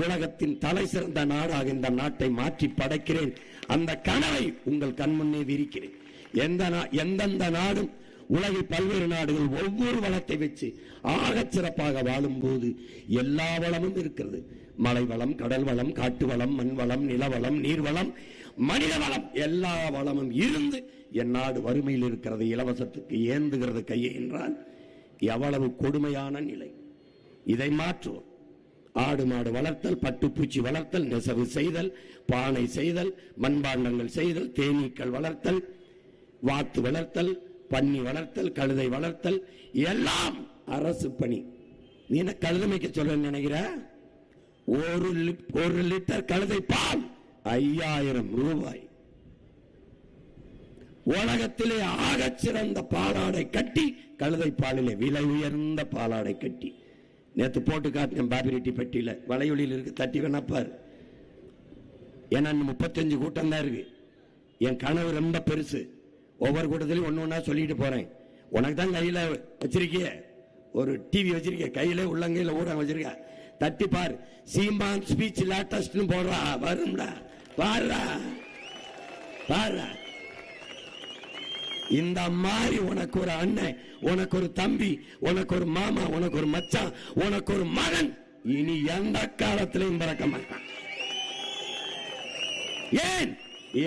உலகத்தின் தலை சிறந்த நாடாக இந்த நாட்டை மாற்றி படைக்கிறேன். அந்த கனவை உங்கள் கண்முன்னே விரிக்கிறேன். எந்தெந்த நாடும் உலகில் பல்வேறு நாடுகள் ஒவ்வொரு வளத்தை வச்சு ஆகச் சிறப்பாக வாழும் போது எல்லா வளமும் இருக்கிறது. மலை வளம், கடல் வளம், காட்டு வளம், மண் வளம், நிலவளம், நீர்வளம், மனித வளம், எல்லா வளமும் இருந்து என் நாடு வறுமையில் இருக்கிறது, இலவசத்துக்கு ஏந்துகிறது கையை என்றால் எவ்வளவு கொடுமையான நிலை. இதை மாற்றுவோம். ஆடு மாடு வளர்த்தல், பட்டுப்பூச்சி வளர்த்தல், நெசவு செய்தல், பானை செய்தல், மண்பாண்டங்கள் செய்தல், தேனீக்கள் வளர்த்தல், வாத்து வளர்த்தல், பன்னி வளர்த்தல், கழுதை வளர்த்தல், எல்லாம் அரசு பணி. நீ என்ன கழுதை மேய்க்க சொல்ல நினைக்கிற? ஒரு லிட்டர் கழுதை பால் 5000 ரூபாய். உலகத்திலே ஆகச் சிறந்த பாலாடை கட்டி, கழுதை பாலிலே விலை உயர்ந்த பாலாடை கட்டி நேற்று போட்டு காட்டினேன். பாபிரெட்டி பெட்டியில வலையொலியில் இருக்கு, தட்டி வேணாப்பார். ஏன்னா 35 கூட்டம் தான் இருக்கு. என் கனவு ரொம்ப பெருசு. ஒவ்வொரு கூட்டத்திலையும் ஒன்னு ஒன்னா சொல்லிட்டு போறேன். உனக்கு தான் கையில வச்சிருக்கிய ஒரு டிவி வச்சிருக்க, கையில உள்ளங்கையில ஊடகம் வச்சிருக்க, தட்டி பார். சீமான் ஸ்பீச் லேட்டஸ்ட் போடுறா, வரும்டா, பாருடா பாருடா. இந்த மாதிரி உனக்கு ஒரு அண்ணன், உனக்கு ஒரு தம்பி, உனக்கு ஒரு மாமா, உனக்கு ஒரு மச்சான், உனக்கு ஒரு மகன் இனி எந்த காலத்திலையும் பிறக்க மாட்டான். ஏன்?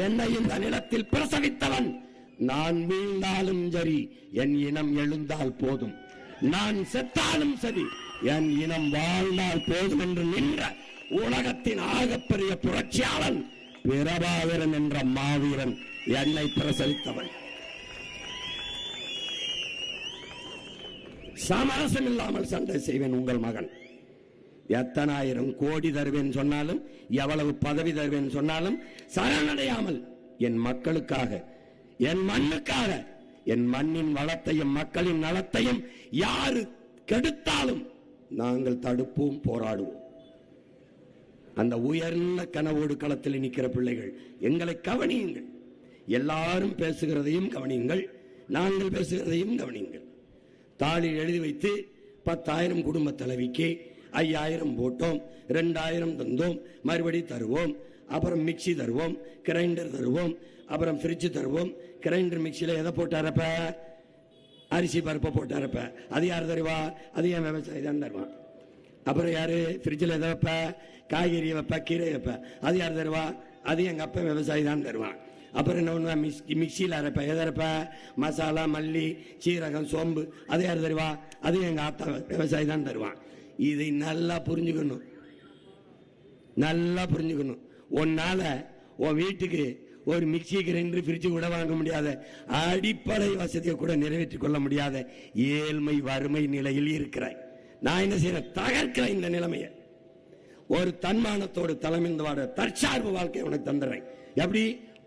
என்னை இந்த நிலத்தில் பிரசவித்தவன். நான் வீழ்ந்தாலும் சரி, என் இனம் எழுந்தால் போதும். நான் செத்தாலும் சரி, என் இனம் வாழ்ந்தால் போதும் என்று நின்ற உலகத்தின் ஆகப்பெரிய புரட்சியாளன் பிரபாகரன் என்ற மாவீரன் என்னை பிரசவித்தவன். சமரசம் இல்லாமல் சண்டை செய்வேன் உங்கள் மகன். எத்தனை ஆயிரம் கோடி தருவேன் சொன்னாலும், எவ்வளவு பதவி தருவேன் சொன்னாலும் சரணடையாமல் என் மக்களுக்காக, என் மண்ணுக்காக, என் மண்ணின் வளத்தையும் மக்களின் நலத்தையும் யாரு கெடுத்தாலும் நாங்கள் தடுப்போம், போராடுவோம். அந்த உயர்ந்த கனவோடு களத்தில் நிற்கிற பிள்ளைகள், எங்களை கவனியுங்கள். எல்லாரும் பேசுகிறதையும் கவனியுங்கள், நாங்கள் பேசுகிறதையும் கவனியுங்கள். தாளில் எழுதி வைத்து 10,000 குடும்ப தலைவிக்கு 5,000 போட்டோம், 2,000 தந்தோம், மறுபடி தருவோம், அப்புறம் மிக்சி தருவோம், கிரைண்டர் தருவோம், அப்புறம் ஃப்ரிட்ஜ் தருவோம். கிரைண்டர் மிக்சியில் எதை போட்டாரப்ப? அரிசி பருப்பை போட்டாரப்ப. அது யார் தருவா? அது என் விவசாயி தான் தருவான். அப்புறம் யாரு ஃப்ரிட்ஜில் எதை வைப்ப? காய்கறி வைப்ப, கீரை வைப்ப. அது யார் தருவா? அது எங்க அப்பா விவசாயி தான் தருவான். அப்புறம் என்ன பண்ணுவா? மிக்சியில் அரைப்ப. எதை அரைப்ப? மசாலா, மல்லி, சீரகம், சோம்பு. அது யார் தருவா? அது எங்க ஆத்தா விவசாயி தான் தருவான். இதை நல்லா புரிஞ்சுக்கணும், நல்லா புரிஞ்சுக்கணும். உன்னால உன் வீட்டுக்கு ஒரு மிக்சி, கிரைண்டர், ஃப்ரிட்ஜ் கூட வாங்க முடியாத, அடிப்படை வசதியை கூட நிறைவேற்றிக் கொள்ள முடியாத ஏழ்மை வறுமை நிலையில் இருக்கிறாய். நான் என்ன செய்யறேன்? தகர்க்கிறேன் இந்த நிலைமையை. ஒரு தன்மானத்தோடு தலைமைந்து தற்சார்பு வாழ்க்கை உனக்கு தந்துடுறேன். எப்படி?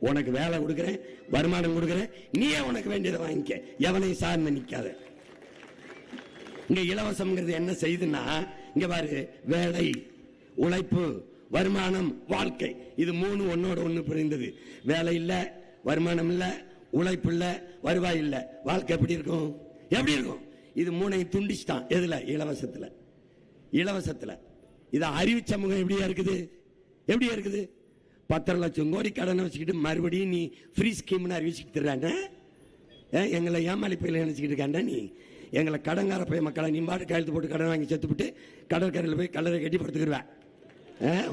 உனக்கு வேலை கொடுக்கிறேன், வருமானம் கொடுக்கிறேன், நீயே உனக்கு வேண்டியதை வாங்கிக்க, எவனையும் சார்ந்து நிக்காத. இங்க இலவசம்ங்கிறது என்ன செய்யுதுன்னா, இங்க பாரு, வேலை, உழைப்பு, வருமானம், வாழ்க்கை, இது 3 ஒன்னோட ஒண்ணு பிரிந்தது. வேலை இல்ல, வருமானம் இல்ல, உழைப்பு இல்ல, வருவாய் இல்ல, வாழ்க்கை எப்படி இருக்கும்? எப்படி இருக்கும்? இது 3ஐயும் துண்டிச்சுட்டான். எதுல? இலவசத்துல. இலவசத்துல இத அறிவிச்ச முகம் எப்படியா இருக்குது? எப்படியா இருக்குது? 10 லட்சம் கோடி கடனை வச்சுக்கிட்டு மறுபடியும் நீ ஃப்ரீ ஸ்கீம்னு அறிவிச்சுக்கிட்டு தர்றாங்க. எங்களை ஏமாளி பையில நினைச்சுக்கிட்டு இருக்காண்டா நீ. எங்களை கடங்கார பைய மக்களை நீ பாட்டு கையெழுத்து போட்டு கடன் வாங்கி செத்துவிட்டு கடற்கரையில் போய் கல்லறை கட்டி படுத்துக்கிடுவேன்.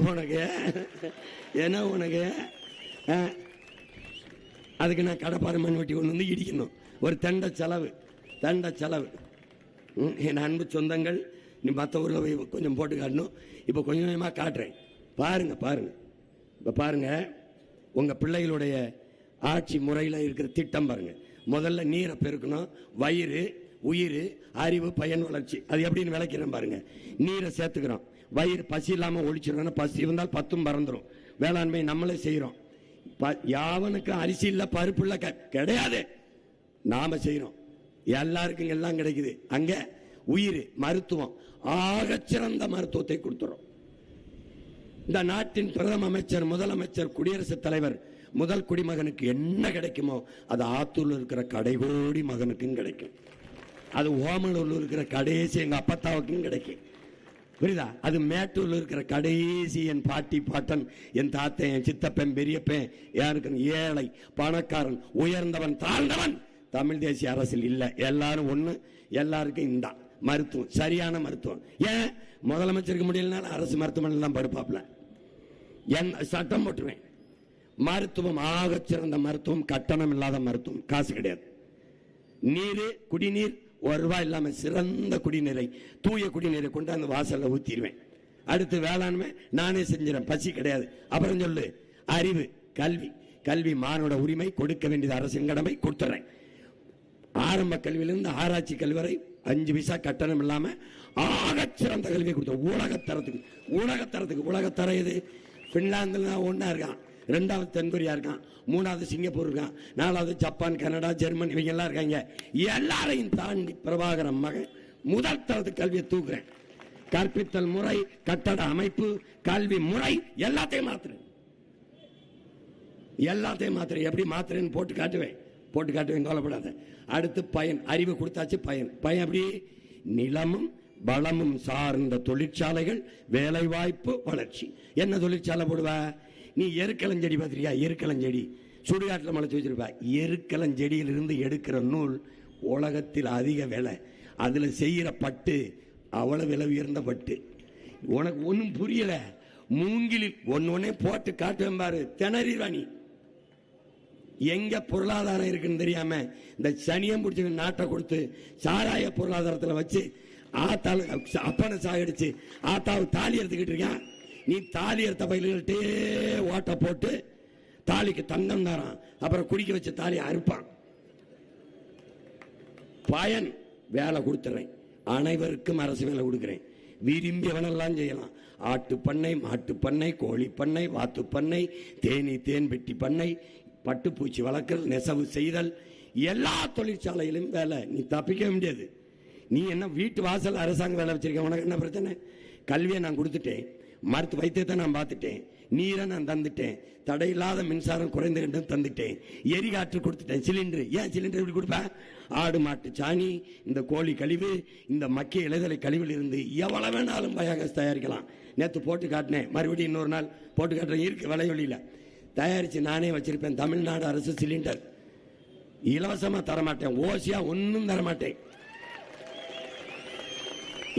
உனக்கு ஏன்னா உனக்கு அதுக்கு நான் கடப்பாறை மண் வெட்டி கொண்டு வந்து இடிக்கணும். ஒரு தண்ட செலவு, தண்ட செலவு. என் அன்பு சொந்தங்கள், நீ மற்ற ஊரில் போய் கொஞ்சம் போட்டு காட்டணும். இப்போ கொஞ்சம் கொஞ்சமாக காட்டுறேன். பாருங்க பாருங்க. இப்போ பாருங்க, உங்கள் பிள்ளைகளுடைய ஆட்சி முறையில் இருக்கிற திட்டம் பாருங்க. முதல்ல நீரை பெருக்கணும், வயிறு, உயிர், அறிவு, பயன், வளர்ச்சி. அது எப்படின்னு விளக்கிறேன் பாருங்க. நீரை சேர்த்துக்கிறோம், வயிறு பசி இல்லாமல் ஒழிச்சிடணும். பசி இருந்தால் 10 பறந்துடும். வேளாண்மை நம்மளே செய்கிறோம். யாவனுக்கு அரிசி இல்லை, பருப்பு இல்லை கிடையாது, நாம செய்கிறோம். எல்லாருக்கும் எல்லாம் கிடைக்குது. அங்க உயிர், மருத்துவம், ஆகச்சிறந்த மருத்துவத்தை கொடுத்துறோம். இந்த நாட்டின் பிரதம அமைச்சர், முதலமைச்சர், குடியரசுத் தலைவர், முதல் குடிமகனுக்கு என்ன கிடைக்குமோ அது ஆத்தூர்ல இருக்கிற கடைகோடி மகனுக்கும் கிடைக்கும். அது ஓமலூர்ல இருக்கிற கடைசி எங்க அப்பத்தாவுக்கும் கிடைக்கும். புரியுதா? அது மேட்டூர்ல இருக்கிற கடைசி என் பாட்டி பாட்டன், என் தாத்தன், என் சித்தப்பன், பெரியப்பன், யாருக்கு ஏழை பணக்காரன், உயர்ந்தவன் தாழ்ந்தவன் தமிழ் தேசிய அரசில் இல்ல. எல்லாரும் ஒண்ணு, எல்லாருக்கும் இந்த மருத்துவம், சரியான மருத்துவம். ஏன் முதலமைச்சருக்கு முடியலனால அரசு மருத்துவமனையில் தான் படுப்பாப்ல. சட்டம் போட்டுருவேன். மருத்துவம் ஆகச் சிறந்த மருத்துவம், கட்டணம் இல்லாத மருத்துவம், காசு கிடையாது. நீர், குடிநீர் ₹1 இல்லாம சிறந்த குடிநீரை, தூய குடிநீரை கொண்டு அந்த வாசல்ல ஊத்திடுவேன். அடுத்து வேளாண்மை நானே செஞ்சிடறேன், பசி கிடையாது. அப்புறம் சொல்லு அறிவு, கல்வி. கல்வி மானுட உரிமை, கொடுக்க வேண்டியது அரசின் கடமை, கொடுத்துறேன். ஆரம்ப கல்வியிலிருந்து ஆராய்ச்சி கல்வி வரை 5 பைசா கட்டணம் இல்லாம ஆகச் சிறந்த கல்வியை கொடுத்த உலகத்தரத்துக்கு. உலகத்தரம் இது பின்லாந்துல ஒன்னா இருக்கான், 2வது தென்கொரியா இருக்கான், 3வது சிங்கப்பூர் இருக்கான், 4வது ஜப்பான், கனடா, ஜெர்மன், இவங்க எல்லாம் இருக்காங்க. எல்லாரையும் தாண்டி பிரபாகரன் மகன் முதல் தரத்து கல்வியை தூக்குறேன். கற்பித்தல் முறை, கட்டட அமைப்பு, கல்வி முறை எல்லாத்தையும் மாத்துறேன். எப்படி மாத்துறேன்னு போட்டு காட்டுவேன், கவலைப்படாத. அடுத்து பயன், அறிவு கொடுத்தாச்சு. பயன் எப்படி? நிலமும் வளமும் சார்ந்த தொழிற்சாலைகள், வேலை வாய்ப்பு, வளர்ச்சி. என்ன தொழிற்சாலை போடுவ நீ? எருக்களஞ்செடி பார்த்திருக்கியா? எருக்களஞ்செடி சுடுகாட்டில் முளைச்சு வச்சிருப்ப. எருக்களஞ்செடியிலிருந்து எடுக்கிற நூல் உலகத்தில் அதிக விலை. அதுல செய்யற பட்டு அவ்வளவு விலை உயர்ந்த பட்டு. உனக்கு ஒன்னும் புரியல. மூங்கிலில் ஒன்னொன்னே போட்டு காட்டுவேன் பாரு, திணறிவாணி. எங்க பொருளாதாரம் இருக்குன்னு தெரியாம இந்த சனியம் பிடிச்ச நாட்டை கொடுத்து சாராய பொருளாதாரத்தில் வச்சு ஆத்தாள் அப்பனை சாகடிச்சு ஆத்தாவை தாலி எடுத்துக்கிட்டு இருக்கான். நீ தாலி எடுத்த பயில்கிட்டே ஓட்ட போட்டு தாலிக்கு தங்கம் தாரான், அப்புறம் குடிக்க வச்ச தாலி அறுப்பான். பயன் வேலை கொடுத்துறேன், அனைவருக்கும் அரசு வேலை கொடுக்கிறேன். விரும்பியவனெல்லாம் செய்யலாம். ஆட்டு பண்ணை, மாட்டு பண்ணை, கோழி பண்ணை, வாத்து பண்ணை, தேன் பெட்டி பண்ணை, பட்டுப்பூச்சி வளர்க்கல், நெசவு செய்தல், எல்லா தொழிற்சாலையிலும் வேலை. நீ தப்பிக்க முடியாது. நீ என்ன வீட்டு வாசல் அரசாங்க வேலை வச்சிருக்க, உனக்கு என்ன பிரச்சனை? கல்வியை நான் கொடுத்துட்டேன், மருத்துவ வைத்தியத்தை நான் பார்த்துட்டேன், நீரை நான் தந்துட்டேன், தடையில்லாத மின்சாரம் குறைந்து தந்துட்டேன், எரிகாற்று கொடுத்துட்டேன், சிலிண்டர். ஏன் சிலிண்டர் எப்படி கொடுப்பேன்? ஆடு மாட்டு சாணி, இந்த கோழி கழிவு, இந்த மக்கிய இலைதலை கழிவில் இருந்து எவ்வளவு வேணாலும் பயோகேஸ் தயாரிக்கலாம். நேற்று போட்டு காட்டினேன், மறுபடியும் இன்னொரு நாள் போட்டு காட்டுறேன். இருக்கு வலைவழியில் தயாரிச்சு நானே வச்சிருப்பேன். தமிழ்நாடு அரசு சிலிண்டர் இலவசமா தரமாட்டேன், ஓசியா ஒன்னும் தரமாட்டேன்.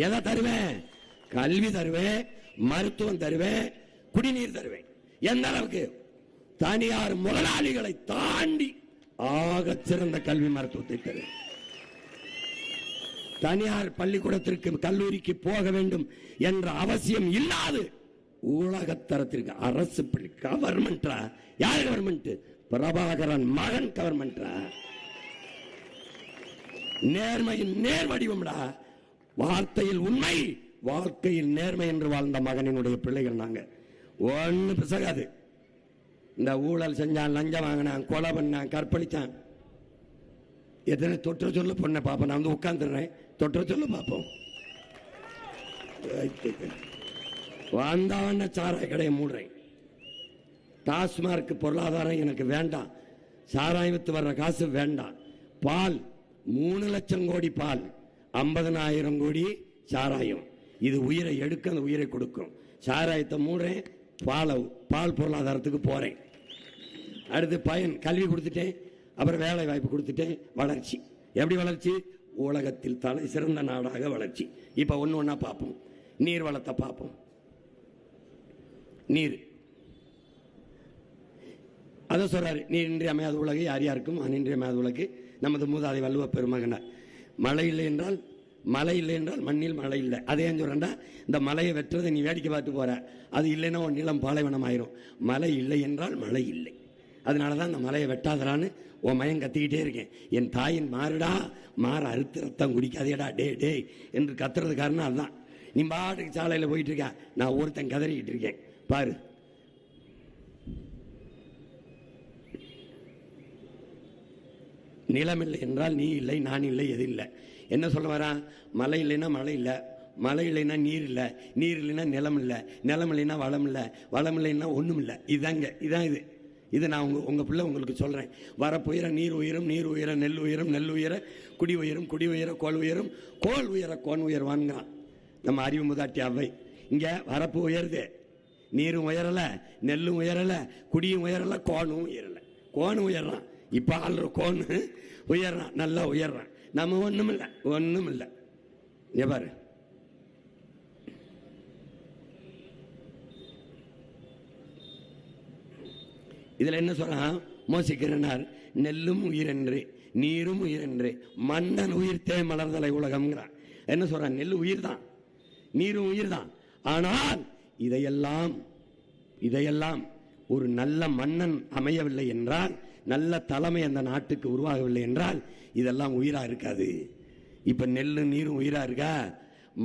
எதை தருவேன்? கல்வி தருவேன், மருத்துவம் தருவேன், குடிநீர் தருவேன். எந்த அளவுக்கு? தனியார் முதலாளிகளை தாண்டி ஆக சிறந்த கல்வி மருத்துவத்தை தருவேன். தனியார் பள்ளிக்கூடத்திற்கு கல்லூரிக்கு போக வேண்டும் என்ற அவசியம் இல்லாது உலகத்தரத்திற்கு அரசு பள்ளி. கவர்மெண்டா? யார் கவர்மெண்ட்? பிரபாகரன் மகன் கவர்மெண்டா? நேர்மையின் நேர் வடிவம்டா. வார்த்தையில் உண்மை, வாழ்க்கையில் நேர்மை என்று வாழ்ந்த மகனினுடைய பிள்ளைகள் நாங்க. ஒண்ணு பிசகாது. இந்த ஊழல் செஞ்சான், லஞ்சம் வாங்கினான், கொலை பண்ணான், கற்பழிச்சான், எத்தனை தொற்ற சொல்ல பொண்ணை பாப்போம். நான் வந்து உட்கார்ந்துடுறேன், தொற்ற சொல்ல பார்ப்போம். வந்தவன சாராய கடையை மூடுறேன். டாஸ்மார்க் பொருளாதாரம் எனக்கு வேண்டாம். சாராயம் வித்து வர்ற காசு வேண்டாம். பால் 3 லட்சம் கோடி பால், 50,000 கோடி சாராயம். இது உயிரை எடுக்க, அந்த உயிரை கொடுக்கும். சாராயத்தை மூடுறேன், பால் பொருளாதாரத்துக்கு போறேன். அடுத்து பயன், கல்வி கொடுத்துட்டேன், அப்புறம் வேலை வாய்ப்பு கொடுத்துட்டேன். வளர்ச்சி எப்படி வளர்ச்சி? உலகத்தில் தலை சிறந்த நாடாக வளர்ச்சி. இப்ப ஒன்னா பார்ப்போம். நீர் வளத்தை பார்ப்போம். நீர் அதை சொல்றாரு, நீர் இன்றி அமையாத உலகு யார் யாருக்கும் அனின்றி அமையாத உலகு. நமது மூதாதை வள்ளுவ பெருமகனார். மழை இல்லை என்றால் மண்ணில் மழை இல்லை. அதே சொல்றா, இந்த மலையை வெட்டுறதை நீ வேடிக்கை பார்த்து போற, அது இல்லைன்னா உன் நிலம் பாலைவனம் ஆயிரும். மழை இல்லை என்றால் மழை இல்லை. அதனாலதான் இந்த மலையை வெட்டாதரான்னு உன் மயம் கத்திக்கிட்டே இருக்கேன். என் தாயின் மாறுடா, மாற அறுத்து ரத்தம் குடிக்காதேடா டே டே என்று கத்துறது காரணம் அதுதான். நீ பாட்டுக்கு சாலையில் போயிட்டு இருக்க, நான் ஒருத்தன் கதறிக்கிட்டு இருக்கேன் பாரு. நிலம் இல்லை என்றால் நீ இல்லை, நான் இல்லை, எது இல்லை. என்ன சொல்ல வரா? மழை இல்லைன்னா மழை இல்லை, மழை இல்லைன்னா நீர் இல்லை, நீர் இல்லைன்னா நிலம் இல்லை, நிலம் இல்லைன்னா வளம் இல்லை, வளம் இல்லைன்னா ஒன்றும் இல்லை. இதான் இது நான் உங்க பிள்ளை உங்களுக்கு சொல்றேன். வரப்புயர நீர் உயரும், நீர் உயர நெல் உயரும், நெல் உயர குடி உயரும், குடி உயர கோல் உயரும், கோல் உயர கோன் உயர்வான்ங்கிறான். நம்ம அறிவு முதாட்டி அவை. இங்க வரப்பு உயருது, நீரும் உயரல, நெல்லும் உயரல, குடியும் உயரல, கோணும் உயரல. கோணும் உயர்றான், இப்ப ஆள்ற கோணு உயர்றான், நல்லா உயர்றான். நம்ம ஒண்ணும் இல்லை, ஒண்ணும் இல்லை. பாரு, இதுல என்ன சொல்றான் மோசிக்கிறனார், நெல்லும் உயிரென்று நீரும் உயிரென்று மன்னன் உயிர்த்தே மலர்தலை உலகம்ங்கிறான். என்ன சொல்றான், நெல் உயிர் தான், நீரும் உயிர் தான். ஆனால் இதையெல்லாம் ஒரு நல்ல மன்னன் அமையவில்லை என்றால், நல்ல தலைமை அந்த நாட்டுக்கு உருவாகவில்லை என்றால் இதெல்லாம் உயிரா இருக்காது. இப்ப நெல்லு நீரும் உயிரா இருக்கா?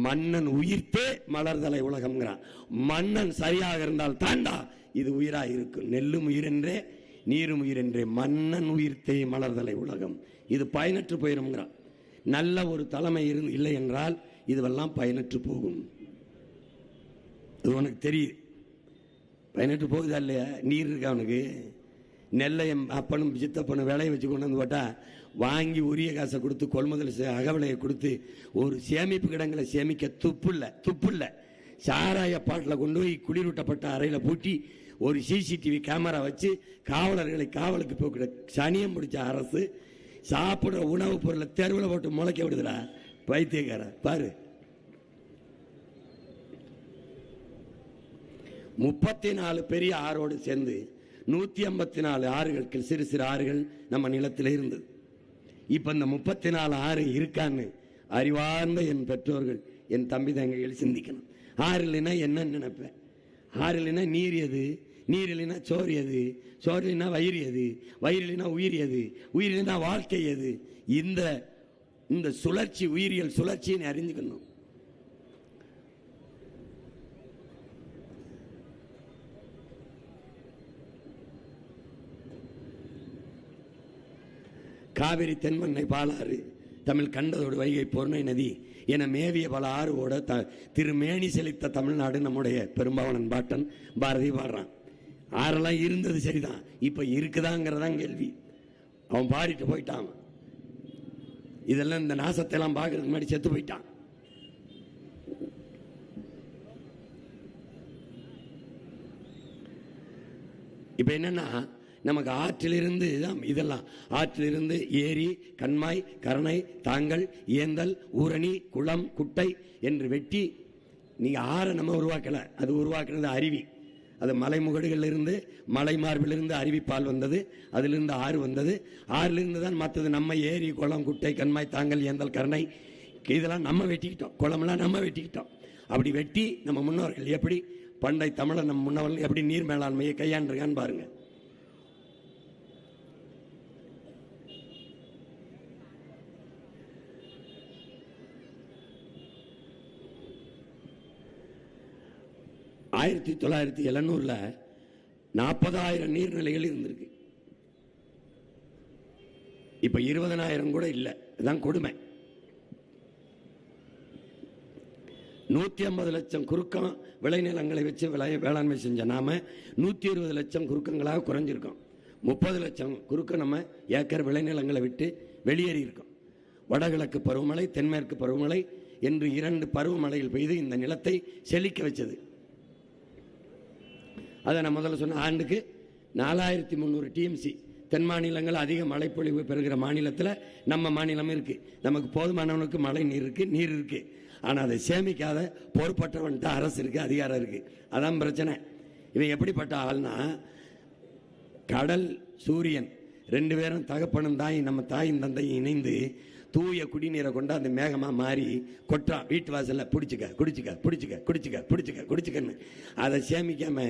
மன்னன் உயிர்த்தே மலர்தலை உலகம்ங்கிறான். மன்னன் சரியாக இருந்தால் தாண்டா இது உயிரா இருக்கும். நெல்லும் உயிரென்றே நீரும் உயிரென்றே மன்னன் உயிர்த்தே மலர்தலை உலகம். இது பயனற்று போயிரும்ங்கிறான். நல்ல ஒரு தலைமை இல்லை என்றால் இதுவெல்லாம் பயனற்று போகும். இது உனக்கு தெரியும், பயனற்று போகுதா இல்லையா? நீர் இருக்கா அவனுக்கு? நெல்லை அப்பனும் சித்தப்பனும் விளைய வச்சு கொண்டு வந்து போட்டா வாங்கி உரிய காசை கொடுத்து கொள்முதல் அகவிலையை கொடுத்து ஒரு சேமிப்பு கிடங்களை சேமிக்க துப்புல்ல. சாராய பாட்டில் கொண்டு போய் குளிரூட்டப்பட்ட அறையில் பூட்டி ஒரு சிசிடிவி கேமரா வச்சு காவலர்களை காவலுக்கு போக்கிட சனியம் பிடிச்ச அரசு சாப்பிடுற உணவுப் பொருளை தெருவில் போட்டு முளைக்க விடுதுடா பைத்தியக்கார. பாரு, 34 பெரிய ஆறோடு சேர்ந்து 154 ஆறுகள், சிறு சிறு ஆறுகள் நம்ம நிலத்தில் இருந்தது. இப்ப இந்த 34 ஆறு இருக்கான்னு அறிவார்ந்த என் பெற்றோர்கள், என் தம்பி தங்கைகள் சிந்திக்கணும். ஆறு இல்லைன்னா என்ன நினைப்பேன்? ஆறு இல்லைன்னா நீர் எது, நீர் இல்லைன்னா சோறு எது, சோறு இல்லைன்னா வயிறு எது, வயிறு இல்லைன்னா உயிர் எது, உயிர் இல்லைன்னா வாழ்க்கை எது? இந்த சுழற்சி, உயிரியல் சுழற்சின்னு அறிஞ்சுக்கணும். காவிரி தென்மண்ணை பாலாறு தமிழ் கண்டதோடு வைகை பொருணை நதி என மேவிய பல ஆறுவோட திருமேனி செழித்த தமிழ்நாடு நம்முடைய பெரும்பாவனன் பாட்டன் பாரதி பாடுறான். ஆறெல்லாம் இருந்தது சரிதான், இப்ப இருக்குதாங்கிறதான் கேள்வி. அவன் பாடிட்டு போயிட்டான். இதெல்லாம் இந்த நாசத்தை எல்லாம் பார்க்கறதுக்கு முன்னாடி செத்து போயிட்டான். இப்ப என்னன்னா, நமக்கு ஆற்றிலிருந்து இதெல்லாம் ஆற்றிலிருந்து ஏரி, கண்மாய், கரணை, தாங்கல், ஏந்தல், ஊரணி, குளம், குட்டை என்று வெட்டி நீங்க ஆற நம்ம உருவாக்கல, அது உருவாக்குறது அருவி. அது மலைமுகடுகள் இருந்து, மலை மார்பிலிருந்து அருவிப்பால் வந்தது, அதிலிருந்து ஆறு வந்தது, ஆறிலிருந்து தான் மற்றது. நம்ம ஏரி, குளம், குட்டை, கண்மாய், தாங்கல், ஏந்தல், கரணை இதெல்லாம் நம்ம வெட்டிக்கிட்டோம், குளம்லாம் நம்ம வெட்டிக்கிட்டோம். அப்படி வெட்டி நம்ம முன்னோர்கள் எப்படி, பண்டை தமிழர் நம்ம முன்னோர்கள் எப்படி நீர் மேலாண்மையை கையாண்டிருக்கான்னு பாருங்க. ஆயிரத்தி 1970 40,000 நீர்நிலைகள் இருந்திருக்கு. இப்ப 20,000 கூட இல்லை. இதுதான் கொடுமை. 150 லட்சம் குறுக்கம் விளைநிலங்களை வச்சு வேளாண்மை செஞ்ச நாம 120 லட்சம் குறுக்கங்களாக குறைஞ்சிருக்கோம். 30 லட்சம் குறுக்கம் நம்ம ஏக்கர் விளைநிலங்களை விட்டு வெளியேறி இருக்கோம். வடகிழக்கு பருவமழை, தென்மேற்கு பருவமழை என்று 2 பருவமழையில் பெய்து இந்த நிலத்தை செழிக்க வச்சது. அதை நான் முதல்ல சொன்ன ஆண்டுக்கு 4300 டிஎம்சி. தென் மாநிலங்கள் அதிக மழைப்பொழிவு பெறுகிற மாநிலத்தில் நம்ம மாநிலம் இருக்கு. நமக்கு போதுமானவனுக்கு மழை நீர் இருக்கு. ஆனால் அதை சேமிக்காத பொறுப்பற்றவன்ட்டு அரசு இருக்கு, அதிகாரம் இருக்கு. அதான் பிரச்சனை. இவன் எப்படிப்பட்ட ஆள்னா, கடல் சூரியன் 2 பேரும் தகப்பனும் தாய், நம்ம தாயும் தந்தையும் இணைந்து தூய குடிநீரை கொண்டு அந்த மேகமா மாறி கொட்டா வீட்டு வாசல்ல பிடிச்சிக்க குடிச்சுக்க பிடிச்சிக்க குடிச்சுக்க பிடிச்சிக்க குடிச்சுக்கன்னு அதை சேமிக்காம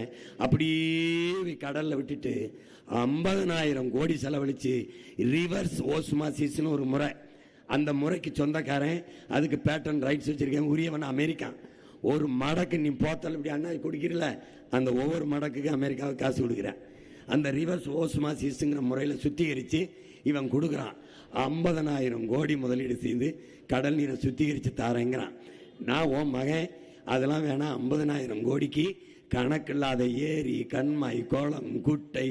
அப்படியே கடல்ல விட்டுட்டு 50,000 கோடி செலவழிச்சு ரிவர்ஸ் ஓஸ்மாசிஸ்னு ஒரு முறை. அந்த முறைக்கு சொந்தக்காரன், அதுக்கு பேட்டன் ரைட்ஸ் வச்சிருக்கேன், உரியவன் அமெரிக்கா. ஒரு மடக்கு நீ போத்தல் இப்படி அண்ணா குடிக்கிறல, அந்த ஒவ்வொரு மடக்குக்கு அமெரிக்காவுக்கு காசு கொடுக்குறேன். அந்த ரிவர்ஸ் ஓஸ்மாசிஸ்ங்கிற முறையில் சுத்திகரித்து இவன் கொடுக்குறான். 50,000 கோடி முதலீடு செய்து கடல் நீரை சுத்திகரித்து தாரேங்கிறான். நான் உன் மகன் அதெல்லாம் வேணாம், 50,000 கோடிக்கு கணக்கில்லாத ஏரி, கண்மாய், கோலம், குட்டை,